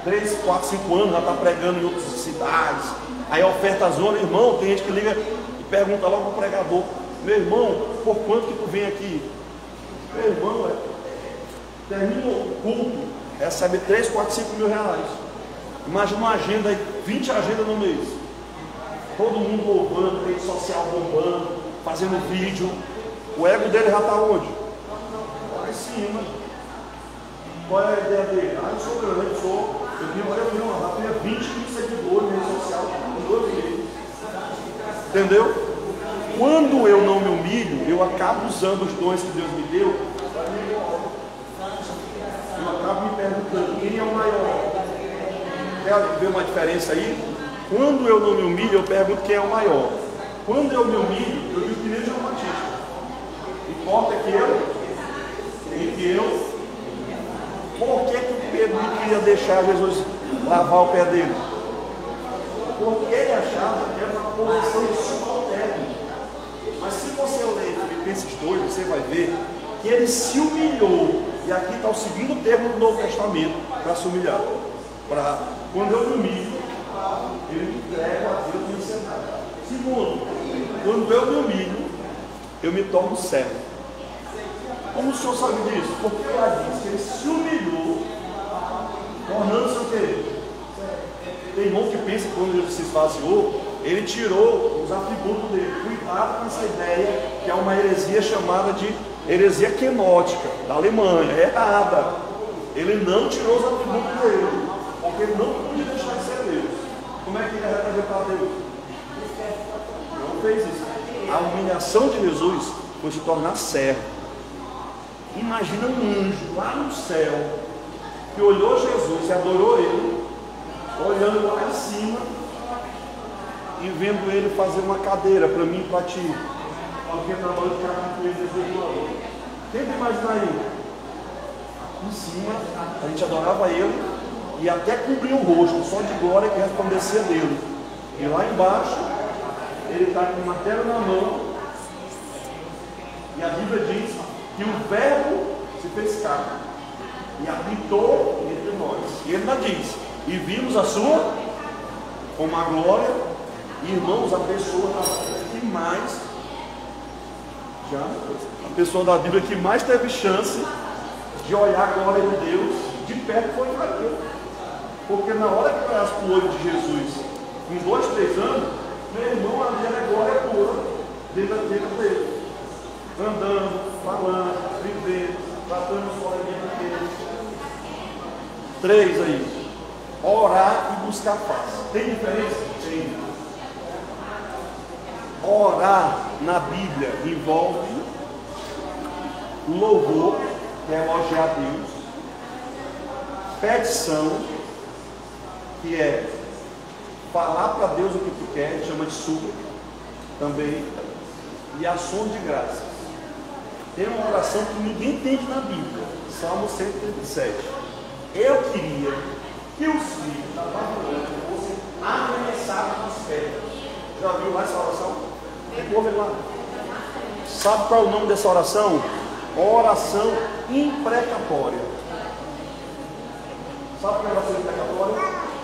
3, 4, 5 anos já está pregando em outras cidades. Aí a oferta zona, irmão, tem gente que liga e pergunta logo ao pregador: meu irmão, por quanto que tu vem aqui? Meu irmão, termina o culto, recebe 3, 4, 5 mil reais. Imagina uma agenda aí, 20 agendas no mês. Todo mundo louvando, rede social bombando, fazendo vídeo. O ego dele já está onde? Lá em cima. Qual é a ideia dele? Eu sou grande, sou. Eu vi uma reunião, já tinha 20 mil seguidores na rede social em 2 meses. Entendeu? Quando eu não me humilho, eu acabo usando os dons que Deus me deu para mim. Eu acabo me perguntando: quem é o maior? Quer ver uma diferença aí? Quando eu não me humilho, eu pergunto quem é o maior. Quando eu me humilho, eu digo que nem João Batista. Importa que eu. Por que o Pedro não queria deixar Jesus lavar o pé dele? Porque ele achava que era uma posição subalterna. Mas se você ler Filipenses 2, você vai ver que ele se humilhou. E aqui está o segundo termo do Novo Testamento para se humilhar. Quando eu me humilho, eu me entrego a Deus e me sentar. Segundo, quando eu me humilho, eu me torno servo. Como o senhor sabe disso? Porque ela diz que ele se humilhou, tornando-se o quê? Tem irmão que pensa que quando Jesus se esvaziou, ele tirou os atributos dele. Cuidado com essa ideia, que é uma heresia chamada de heresia quenótica, da Alemanha. É errada. Ele não tirou os atributos dele, porque ele não podia deixar de ser Deus. Como é que ele ia representar Deus? Não fez isso. A humilhação de Jesus foi se tornar servo. Imagina um anjo lá no céu que olhou Jesus e adorou ele, olhando lá em cima e vendo ele fazer uma cadeira para mim e para ti, porque na noite que a natureza Jesus Tenta imaginar aí. Em cima, a gente adorava ele e até cobria o rosto, só de glória que resplandecia dele. E lá embaixo, ele está com o martelo na mão, e a Bíblia diz que o Verbo se fez carne e habitou entre nós. E ele ainda diz: e vimos a sua como a glória. E, irmãos, a pessoa que mais a pessoa da Bíblia que mais teve chance de olhar a glória de Deus de perto foi Zaqueu. Porque na hora que olhasse para o olho de Jesus, com 2, 3 anos, meu irmão, ali era glória pura dentro dele, andando, falando, vivendo, tratando os coleguinhas dele. 3 aí, orar e buscar paz. Tem diferença? Tem. Orar na Bíblia envolve louvor, que é elogiar a Deus, petição, que é falar para Deus o que tu quer, chama de súplica também, e ação de graças. Tem uma oração que ninguém entende na Bíblia, Salmo 137. Eu queria que os filhos da Babilônia fossem arremessados nos pés. Já viu lá essa oração? Ouve lá. Sabe qual é o nome dessa oração? Oração imprecatória. Sabe o que é oração imprecatória?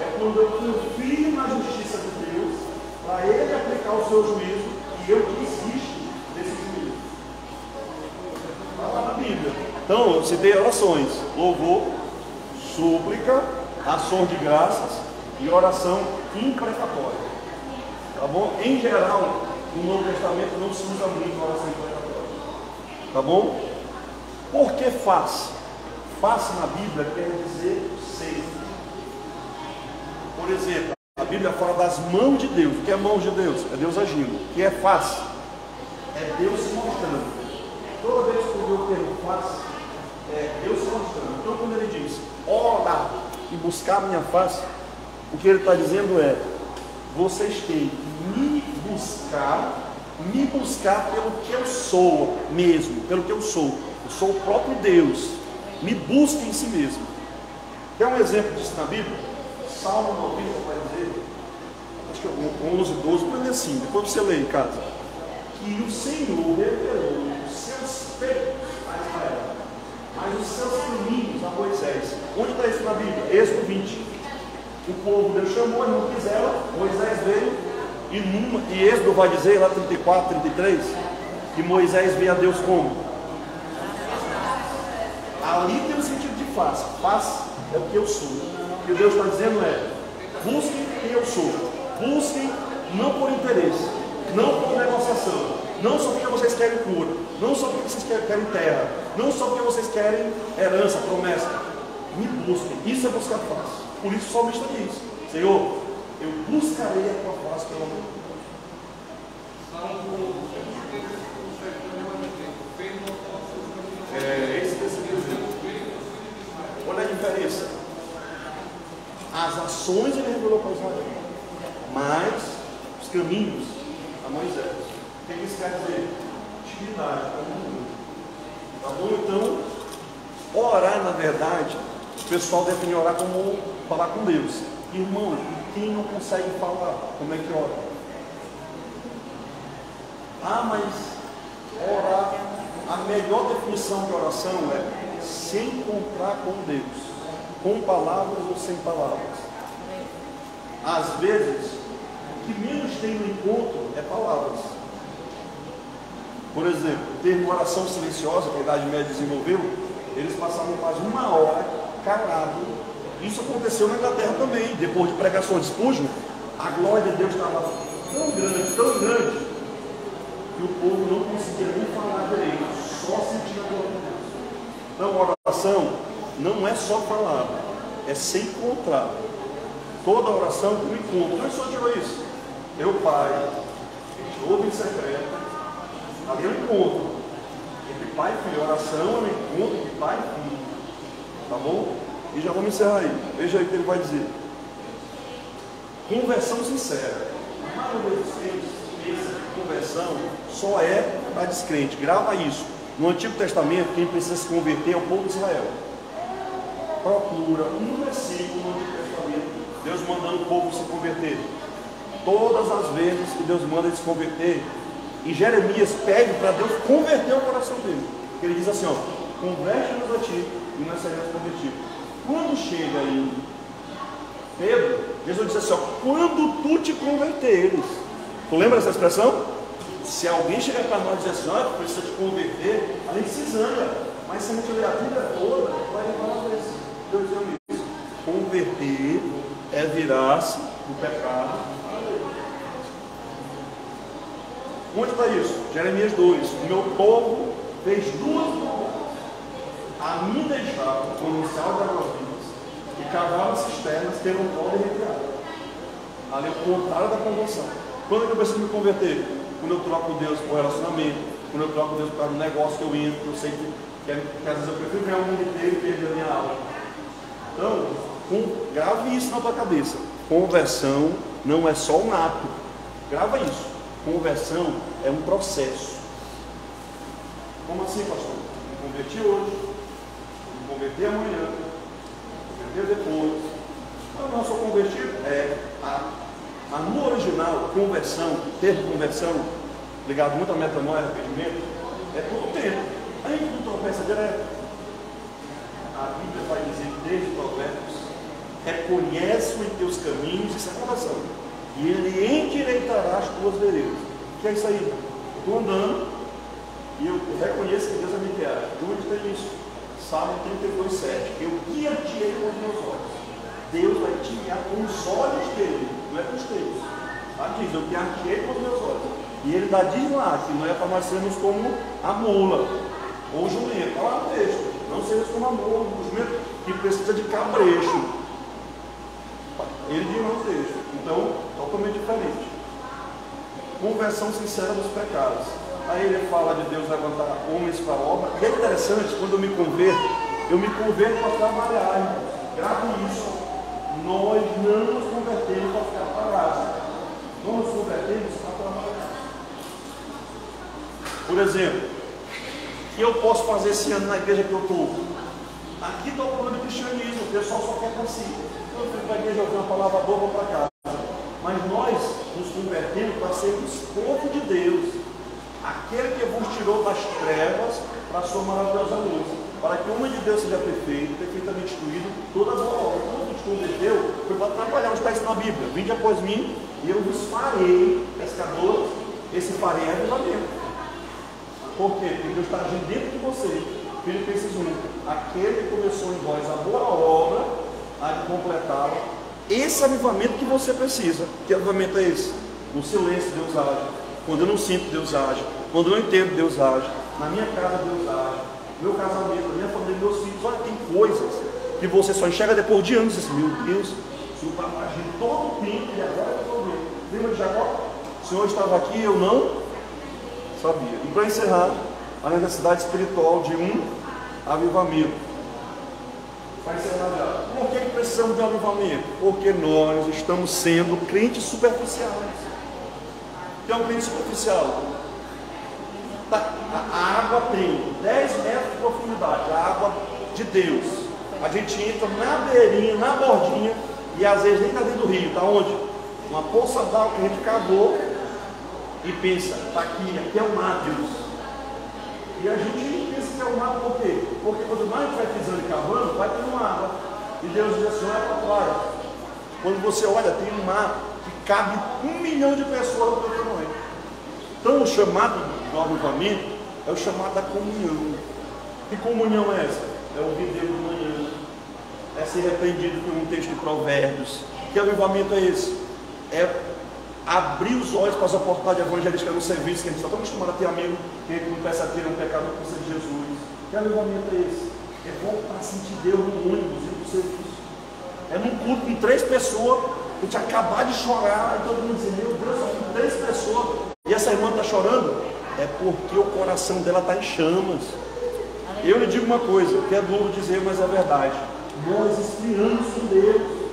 É quando eu confio na justiça de Deus, para Ele aplicar o seu juízo, e eu desisto desse juízo. Está lá na Bíblia. Então, eu citei orações: louvor, súplica, ação de graças e oração imprecatória. Tá bom? Em geral, no Novo Testamento não se usa muito a oração imprecatória. Tá bom? Por que face? Face na Bíblia quer dizer ser. Por exemplo, a Bíblia fala das mãos de Deus. O que é mãos de Deus? É Deus agindo. O que é face? É Deus se mostrando. Toda vez que eu ver o termo face, é Deus se mostrando. Então, quando ele diz orar e buscar a minha face, o que ele está dizendo é: vocês têm que me buscar pelo que eu sou mesmo, pelo que eu sou. Eu sou o próprio Deus. Me busque em si mesmo. Quer um exemplo disso na Bíblia? Salmo 90 vai dizer, acho que é 11, 12, mas assim, depois você lê em casa, que o Senhor revelou os seus feitos a Israel, mas os seus caminhos a Moisés. Onde está isso na Bíblia? Êxodo 20. O povo Deus chamou e não quiseram, Moisés veio, e Êxodo vai dizer lá 34, 33, que Moisés veio a Deus como? Ali tem o sentido de face. Face é o que eu sou. O que Deus está dizendo é: busquem quem eu sou. Busquem não por interesse, não por negociação, não só porque vocês querem cura, não só porque vocês querem terra, não só porque vocês querem herança, promessa. Me busquem. Isso é buscar face. Por isso o salmista diz: Senhor, eu buscarei a tua face pelo amor. Esse desejo. Olha a diferença. As ações ele revelou para Israel, mas os caminhos a Moisés. O que isso quer dizer? Intimidade. Tá bom? Então, orar, na verdade, o pessoal define orar como falar com Deus. Irmão, quem não consegue falar, como é que ora? Mas orar, a melhor definição de oração é se encontrar com Deus, com palavras ou sem palavras. Às vezes, o que menos tem no encontro é palavras. Por exemplo, o termo oração silenciosa, que a Idade Média desenvolveu, eles passavam quase 1 hora calado. Isso aconteceu na Inglaterra também. Depois de pregações de Spurgeon, a glória de Deus estava tão grande, que o povo não conseguia nem falar direito, só sentia a glória de Deus. Então, a oração não é só falar, é se encontrar. Toda oração é um encontro. Não é só tirou isso. Meu Pai, ouve em secreto. Ali é um encontro entre pai e filho. A oração é um encontro entre pai e filho. Tá bom? E já vamos encerrar aí. Veja aí o que ele vai dizer. Conversão sincera. A maioria dos crentes pensa que conversão só é para descrente. Grava isso. No Antigo Testamento, quem precisa se converter é o povo de Israel. Procura um versículo no Antigo Testamento, Deus mandando o povo se converter. Todas as vezes que Deus manda ele se converter, e Jeremias pede para Deus converter o coração dele. Ele diz assim, ó, converte-nos a ti e nós seremos convertidos. Quando chega em Pedro, Jesus diz assim, ó, quando tu te converteres. Tu lembra dessa expressão? Se alguém chegar para nós e dizer assim, ó, precisa te converter, a gente se zanga. Mas se a gente ler a Bíblia toda, vai levar a vez. Deus dizendo isso. Converter é virar-se do pecado. Onde está isso? Jeremias 2. O meu povo fez duas coisas. A mim deixaram o manancial de águas vivas e cavaram cisternas que não podem retirar. Ali é o contrário da conversão. Quando é que eu preciso me converter? Quando eu troco Deus por relacionamento, quando eu troco Deus por um negócio que eu entro, que eu sei que às vezes eu prefiro ganhar o mundo inteiro e perder a minha alma. Então, grave isso na tua cabeça. Conversão não é só um ato. Grava isso. Conversão é um processo. Como assim, pastor? Me converti hoje, me converti amanhã, me converti depois. Não, sou convertido. No original, conversão, termo conversão, ligado muito à metanoia, arrependimento, é todo o tempo. A gente não tropeça direto. A Bíblia vai dizer desde Provérbios, reconhece-o em teus caminhos, isso é conversão, e ele endireitará as tuas veredas. O que é isso aí? Eu estou andando e eu reconheço que Deus é me guiar. De onde tem isso? Salmo 32:7. Eu guia-te com os meus olhos. Deus vai te guiar com os olhos dele, não é com os teus. Diz, eu guia-te com os meus olhos. E ele diz lá que não é para nós sermos como a mula ou o jumento. Está lá no texto. Não sermos como a mula, o jumento que precisa de cabrecho. Ele diz no texto. Então, totalmente diferente. Conversão sincera dos pecados. Aí ele fala de Deus levantar homens para a obra. E é interessante, quando eu me converto para trabalhar, irmãos. Grave isso. Nós não nos convertemos para ficar parados. Nós nos convertemos para trabalhar. Por exemplo, o que eu posso fazer esse ano na igreja que eu estou? Aqui está o problema do cristianismo. O pessoal só quer para si. Eu fui para a igreja ouvir uma palavra boa, vou para casa. Mas nós nos convertemos para sermos povo de Deus, aquele que vos tirou das trevas para a sua maravilhosa luz, para que o homem de Deus seja perfeito, perfeitamente instruído, toda boa obra. Quando te converteu, foi para trabalhar, onde está isso na Bíblia? Vinde após mim e eu vos farei pescadores. Esse farei é avivamento. Por quê? Porque Deus está agindo dentro de você. Filipenses 1. Aquele que começou em vós a boa obra, há de completá-la. Esse avivamento que você precisa. Que avivamento é esse? No silêncio Deus age. Quando eu não sinto, Deus age. Quando eu não entendo, Deus age. Na minha casa, Deus age. No meu casamento, na minha família, meus filhos. Olha, tem coisas que você só enxerga depois de anos. Diz, meu Deus, o Senhor está agindo todo o tempo e agora eu estou vendo. Lembra de Jacó? O Senhor estava aqui e eu não sabia. E para encerrar, a necessidade espiritual de um avivamento. Vai encerrar já. Por que precisamos de um avivamento? Porque nós estamos sendo crentes superficiais. O que é um crente superficial? A água tem 10 metros de profundidade, a água de Deus. A gente entra na beirinha, na bordinha, e às vezes nem está dentro do rio. Está onde? Uma poça d'água que a gente cavou e pensa, está aqui é o mar, Deus. E a gente pensa que é o mar por quê? Porque quando mais a gente vai pisando e cavando, vai ter uma água. E Deus diz assim, olha para trás. Quando você olha, tem um mar que cabe 1 milhão de pessoas no teu tamanho. Então o chamado do avivamento é o chamado da comunhão. Que comunhão é essa? É ouvir Deus de manhã. É ser repreendido por um texto de Provérbios. Que avivamento é esse? É abrir os olhos para as oportunidades evangelísticas no serviço, que a gente está tão acostumado a ter amigo, que a gente não pensa ter um pecador que precisa de Jesus. Que avivamento é esse? É voltar a sentir Deus no ônibus e no serviço. É num culto com 3 pessoas, a gente acabar de chorar, e todo mundo diz, meu Deus, só tem 3 pessoas, e essa irmã está chorando, é porque o coração dela está em chamas. Eu lhe digo uma coisa, que é duro dizer, mas é verdade. Nós esfriamos com Deus.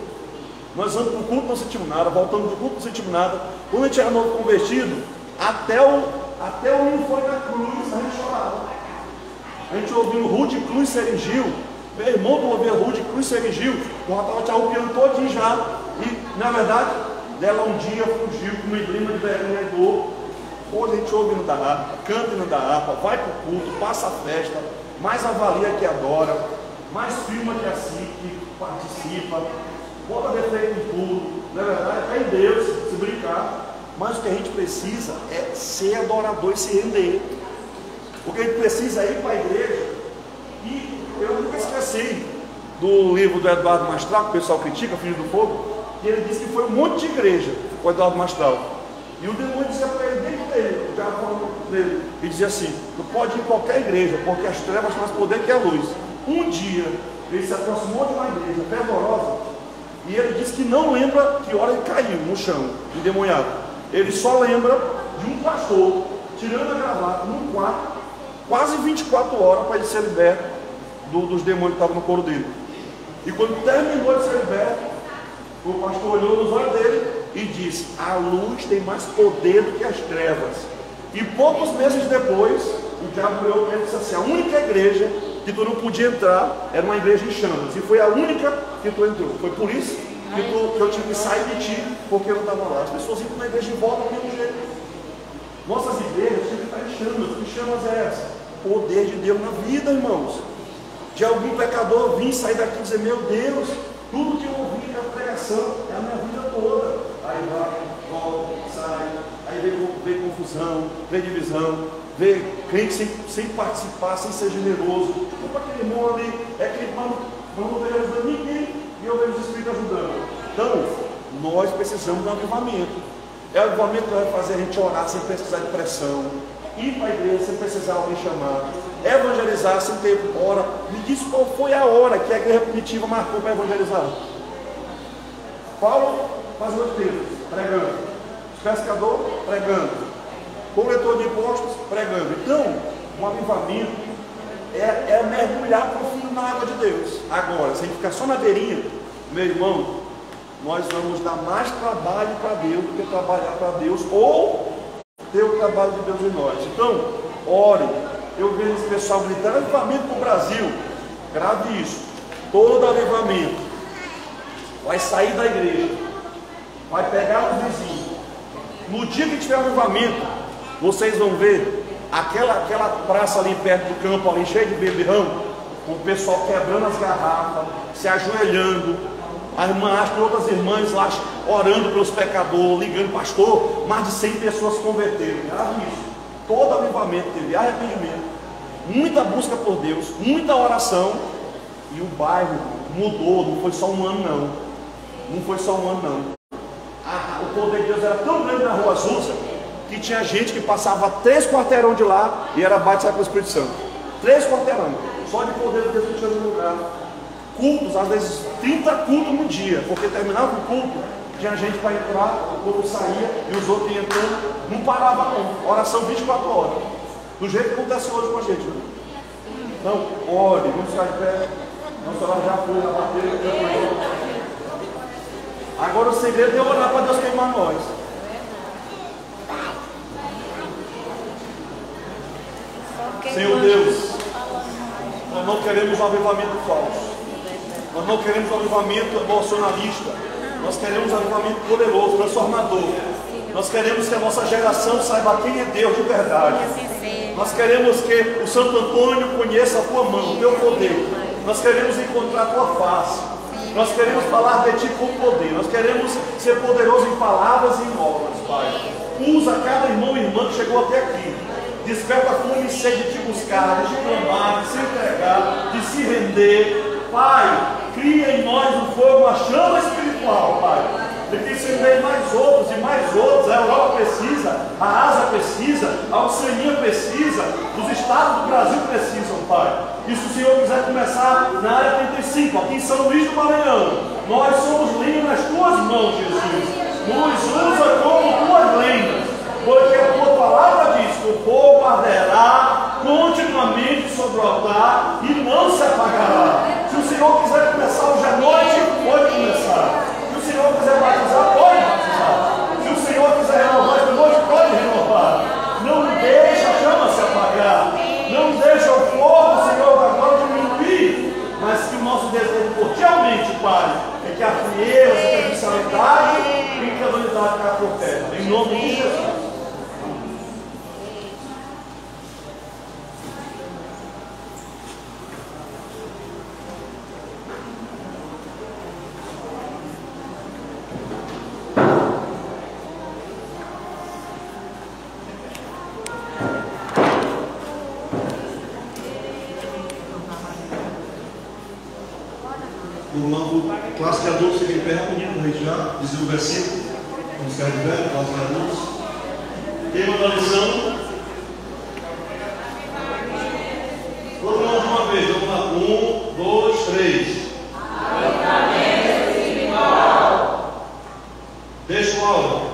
Nós vamos para o culto, não sentimos nada, voltamos do culto, não sentimos nada. Quando a gente era novo convertido, até o menino foi na cruz, a gente chorava. A gente ouvindo Rude Cruz Serigil. Meu irmão, tu ouvia Rude Cruz Serigil, eu já estava te arrupiando todinho já. E, na verdade, dela um dia fugiu com uma grima de vergonha e dor. Hoje a gente ouve no da harpa, canta no da harpa, vai para o culto, passa a festa, mais avalia que adora, mais filma que assiste, que participa, bota defeito em tudo. Na verdade, é em Deus, se brincar. Mas o que a gente precisa é ser adorador e se render. O que a gente precisa é ir para a igreja. E eu nunca esqueci do livro do Eduardo Mastral, que o pessoal critica, Filho do Fogo, e ele disse que foi um monte de igreja, o Eduardo Mastral. E o demônio dizia para ele, dentro dele, o diabo falando dele, e dizia assim: tu pode ir em qualquer igreja, porque as trevas têm mais poder que a luz. Um dia, ele se aproximou de uma igreja fervorosa, e ele disse que não lembra que hora ele caiu no chão, endemoniado. Ele só lembra de um pastor tirando a gravata num quarto, quase 24 horas para ele ser liberto dos demônios que estavam no couro dele. E quando terminou de ser liberto, o pastor olhou nos olhos dele e disse: a luz tem mais poder do que as trevas. E poucos meses depois, o diabo olhou para ele e disse assim: a única igreja que tu não podia entrar era uma igreja em chamas, e foi a única que tu entrou. Foi por isso que eu tive que sair de ti, porque eu não estava lá. As pessoas iam na igreja e voltam do mesmo jeito. Nossas igrejas têm que estar em chamas. Que chamas é essa? Poder de Deus na vida, irmãos. De algum pecador vir sair daqui e dizer: meu Deus, tudo que eu ouvi na pregação é a minha vida toda. Aí vai, volta, sai, aí vê confusão, vê divisão, vê crente sem participar, sem ser generoso. Como aquele irmão ali é que não vejo ajudando ninguém e eu vejo os Espíritos ajudando. Então, nós precisamos de um avivamento. É o avivamento que vai fazer a gente orar sem precisar de pressão, ir para a igreja sem precisar alguém chamar, evangelizar sem ter hora. Me diz qual foi a hora que a igreja primitiva marcou para evangelizar. Paulo faz o texto, pregando. Pescador, pregando. Coletor de impostos, pregando. Então, um avivamento é mergulhar profundo na água de Deus. Agora, se a gente ficar só na beirinha, meu irmão, nós vamos dar mais trabalho para Deus do que trabalhar para Deus, ou ter o trabalho de Deus em nós. Então, ore. Eu vejo esse pessoal gritando: avivamento para o Brasil. Grave isso. Todo avivamento vai sair da igreja, vai pegar os vizinhos. No dia que tiver avivamento, vocês vão ver aquela praça ali perto do campo, ali cheia de beberrão, com o pessoal quebrando as garrafas, se ajoelhando, a irmã Astrid e outras irmãs lá orando pelos pecadores, ligando: pastor, mais de 100 pessoas se converteram. Grave isso. Todo avivamento teve arrependimento, muita busca por Deus, muita oração, e o bairro mudou. Não foi só um ano não. Não foi só um ano não. O poder de Deus era tão grande na Rua Azusa que tinha gente que passava 3 quarteirão de lá e era batizado pelo Espírito Santo. 3 quarteirão, só de poder de Deus que tinha no lugar. Cultos, às vezes 30 cultos no dia, porque terminava o culto, tinha gente para entrar, o povo saía e os outros iam entrando, não parava não. Oração 24 horas, do jeito que acontece hoje com a gente, né? Então, ore, vamos ficar de pé. Nossa hora já foi, já bateu. Agora o segredo é orar para Deus queimar nós. Senhor Deus, nós não queremos um avivamento falso. Nós não queremos um avivamento emocionalista. Nós queremos um avivamento poderoso, transformador. Nós queremos que a nossa geração saiba quem é Deus de verdade. Nós queremos que o Santo Antônio conheça a tua mão, o teu poder. Nós queremos encontrar a tua face. Nós queremos falar de ti com poder. Nós queremos ser poderoso em palavras e em obras, Pai. Usa cada irmão e irmã que chegou até aqui. Desperta a fome e sede de te buscar, de te clamar, de se entregar, de se render. Pai, cria em nós um fogo, uma chama espiritual, Pai. De que se vê mais outros e mais outros. A Europa precisa, a Ásia precisa, a Oceania precisa, os estados do Brasil precisam, Pai. E se o Senhor quiser começar na área 35, aqui em São Luís do Maranhão, nós somos lenha nas tuas mãos, Jesus. Nos usa como tuas lenhas, porque a tua palavra diz que o fogo arderá continuamente sobre o altar e não se apagará. Se o Senhor quiser começar hoje à noite, pode começar. Se o Senhor quiser batizar, pode batizar. Se o Senhor quiser renovar esta noite, pode renovar. Não deixa a chama se apagar. Não deixa o fogo se o novo classe de adultos fica em pé rapidinho para a gente já dizer o versículo. Vamos ficar de pé, classe de adultos. Tema da lição. Todo mundo de uma vez, vamos lá. 1, 2, 3. Deixa o áudio.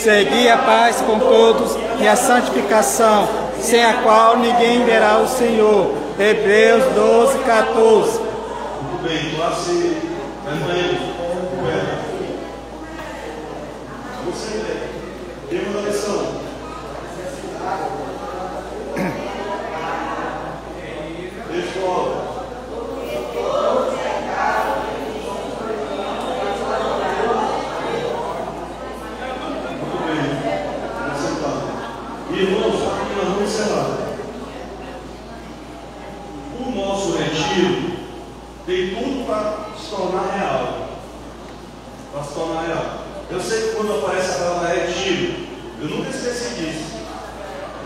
Segui a paz com todos e a santificação, sem a qual ninguém verá o Senhor. Hebreus 12, 14. Muito bem, classe você tema da lição. Pessoal. Irmãos, aqui nós vamos encerrar. O nosso retiro tem tudo para se tornar real. Para se tornar real. Eu sei que quando aparece a palavra retiro, eu nunca esqueci disso.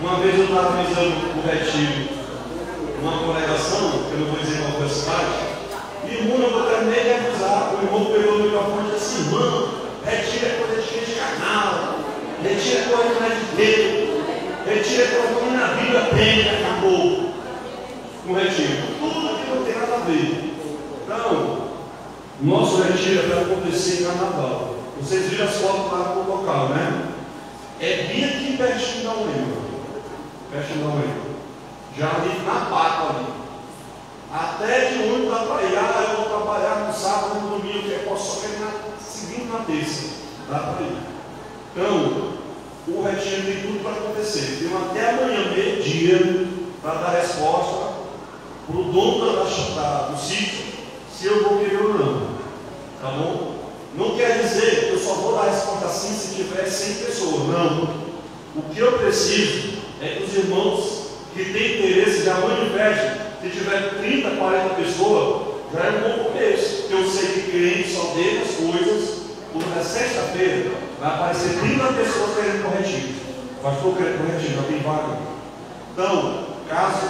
Uma vez eu estava avisando o retiro, uma congregação, que eu não vou dizer qual foi a cidade, e o irmão, eu terminei de avisar, o irmão pegou o microfone e disse: irmão, retiro é coisa de gente carnal, retiro é coisa que não é de Deus. Retiro é quando na Bíblia tem, acabou com retiro. Tudo aqui não tem nada a ver. Então, nosso retiro é para acontecer em carnaval. Vocês viram as fotos lá no local, né? É bem aqui pertinho da Uema. Pertinho da Uema. Já ali na pata ali. Até de onde dá para ir. Eu vou trabalhar no sábado, no domingo, que eu posso só terminar seguindo na terça. Dá para ir. Então, o retiro tem tudo para acontecer. Tem até amanhã, meio-dia, para dar resposta para o dono do sítio, se eu vou querer ou não. Tá bom? Não quer dizer que eu só vou dar resposta assim se tiver 100 pessoas. Não. O que eu preciso é que os irmãos que têm interesse já manifestem. Se tiver 30, 40 pessoas, já é um bom começo. Porque eu sei que crente só deixa as coisas. Porque na sexta-feira vai aparecer 30 pessoas querendo corretivo. Pastor querendo corretivo, já tem vaga. Então, caso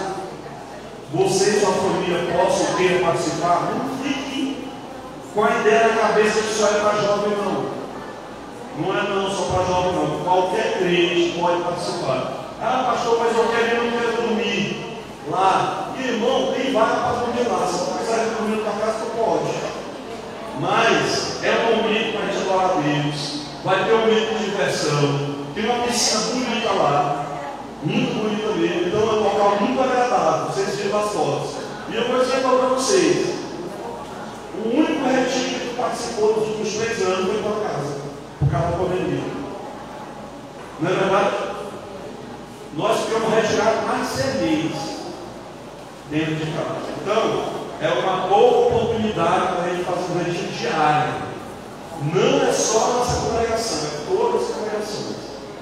você e sua família possam querer participar, não fique com a ideia na cabeça que só é para jovem, não. Não é não só para jovem, não. Qualquer crente pode participar. Ah, pastor, mas eu quero ir, não quero dormir lá. E, irmão, tem vaga para dormir lá. Se você quiser dormir na tua casa, tu pode. Mas é um momento para a gente adorar a Deus. Vai ter um momento de diversão. Tem uma piscina bonita lá. Muito bonita mesmo. Então é um local muito agradável. Vocês viram as fotos. E eu vou dizer para vocês: o único retiro que participou dos últimos 3 anos foi para casa. Por causa da pandemia. Não é verdade? Nós ficamos retirados mais de 100 meses dentro de casa. Então, é uma boa oportunidade para a gente fazer um retiro diário. Não é só a nossa congregação, é todas as congregações.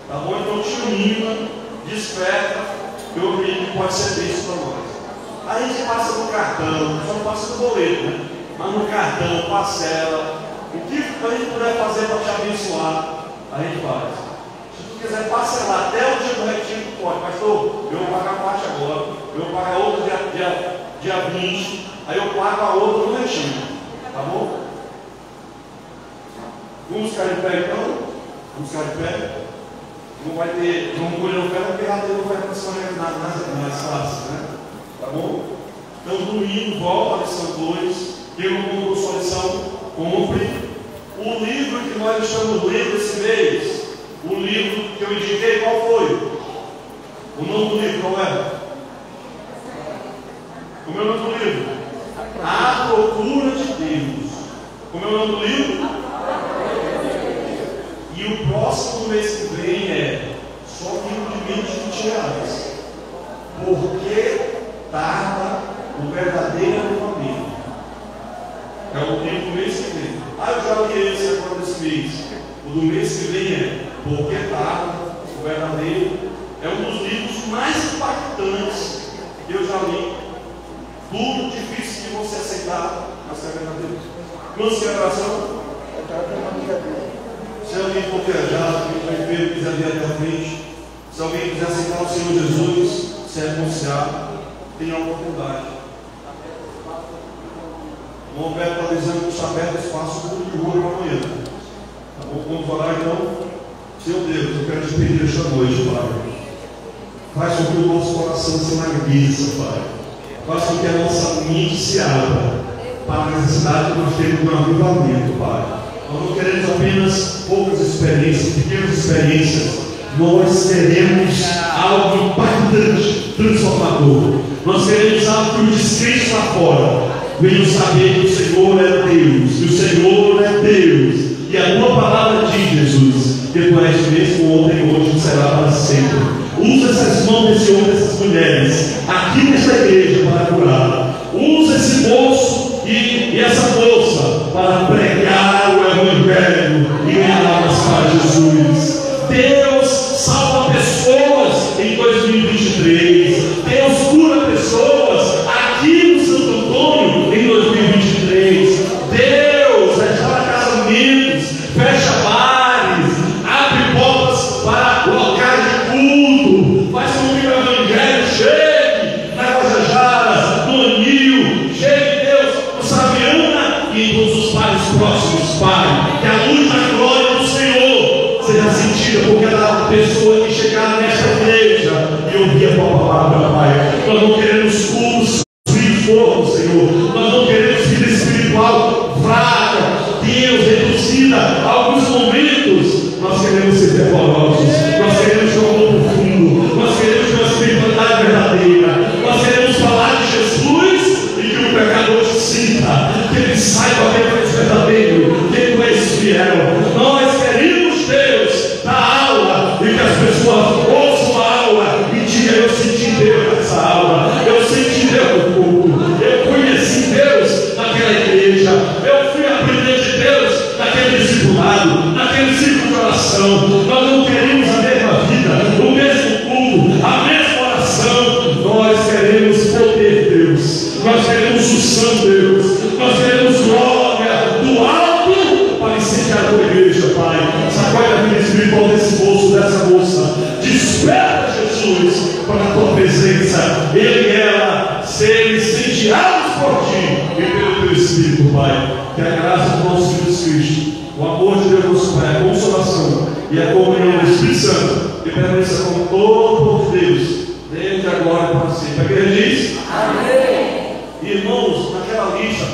Tá bom? Então te anima, desperta, que eu acredito que pode ser isso para nós. A gente passa no cartão, só não passa no boleto, né? Mas no cartão, parcela, o que a gente puder fazer para te abençoar, a gente faz. Se tu quiser parcelar até o dia do retiro, tu pode. Pastor, eu vou pagar a parte agora, eu vou pagar outra dia 20, aí eu pago a outra no retiro. Tá bom? Vamos ficar de pé então? Vamos ficar de pé? Não vai ter, vamos colher o pé, porque a não vai funcionar nas classes, né? Tá bom? Então, domingo, volta a lição 2. Quem não comprou sua lição, compre. O livro que nós estamos lendo esse mês, o livro que eu indiquei, qual foi? O nome do livro, qual é? O meu nome do livro? A Procura de Deus. Como é o nome do livro? E o próximo do mês que vem é só livro de menos de R$20. Por que tarda o verdadeiro avivamento? É o livro do mês que vem. Eu já li esse agora desse mês. O do mês que vem é Por que tarda o verdadeiro? É um dos livros mais impactantes que eu já li. Tudo difícil de você aceitar, mas é verdadeiro. Consideração? Se alguém for viajar, se alguém quiser vir até a frente, se alguém quiser aceitar o Senhor Jesus, ser anunciado, tem a oportunidade. O Roberto está dizendo que está aberto espaço de rua para amanhã. Tá bom? Vamos orar então. Senhor Deus, eu quero te pedir esta noite, Pai. Faz com que o nosso coração se enlargueça, Pai. Faz com que a nossa mente se abra para a necessidade que nós temos do avivamento, Pai. Nós não queremos apenas poucas experiências, pequenas experiências. Nós queremos algo impactante, transformador. Nós queremos algo que o descrente lá fora venham saber que o Senhor é Deus, que o Senhor é Deus. E a tua palavra diz, Jesus, que tu és mesmo ontem e hoje será para sempre. Usa essas mãos desse homem, dessas mulheres, aqui nesta igreja para curar. Usa esse moço e essa moça para pregar o Evangelho e ganhar almas para Jesus. Deus salva pessoas em 2023. Deus cura pessoas aqui no Santo Antônio em 2023. Deus restaura casamentos, fecha bares, abre portas para locais de culto, faz com que o Evangelho chegue na Guajajaras, no Anil, chegue, Deus, no Sabiana e em todos os bairros próximos, Pai. Que a luz da glória do Senhor seja sentida por cada pessoa que chegar nesta igreja e ouvir a tua palavra, Pai. Nós não queremos cultos de fogo, Senhor. Nós não queremos vida espiritual fraca, Deus, reduzida a alguns momentos. Nós queremos ser fervorosos, nós queremos ter um amor profundo, nós queremos ter uma espiritualidade verdadeira, nós queremos falar de Jesus e que o pecador sinta, que ele saiba que ele é verdadeiro, que ele é fiel. Nós queremos, Deus, dar aula e que as pessoas ouçam a aula e digam: eu senti Deus nessa aula, eu senti Deus no culto, eu conheci Deus naquela igreja, eu fui aprender de Deus naquele discipulado, naquele ciclo de oração. Nós não queremos a mesma vida, o mesmo culto, a mesma oração. Nós queremos poder, Deus, nós queremos unção, Deus, nós queremos glória do alto para incendiar a tua igreja, Pai. Sacode a vida espiritual desse moço, dessa moça. Desperta, Jesus, para a tua presença. Ele e ela serem incendiados por ti e pelo teu Espírito, Pai. Que a graça do nosso Filho Cristo, o amor de Deus nosso Pai, a consolação e a comunhão do Espírito Santo que permaneça com todo o povo de Deus, desde agora e para sempre. A igreja diz: amém. Irmãos, naquela lista,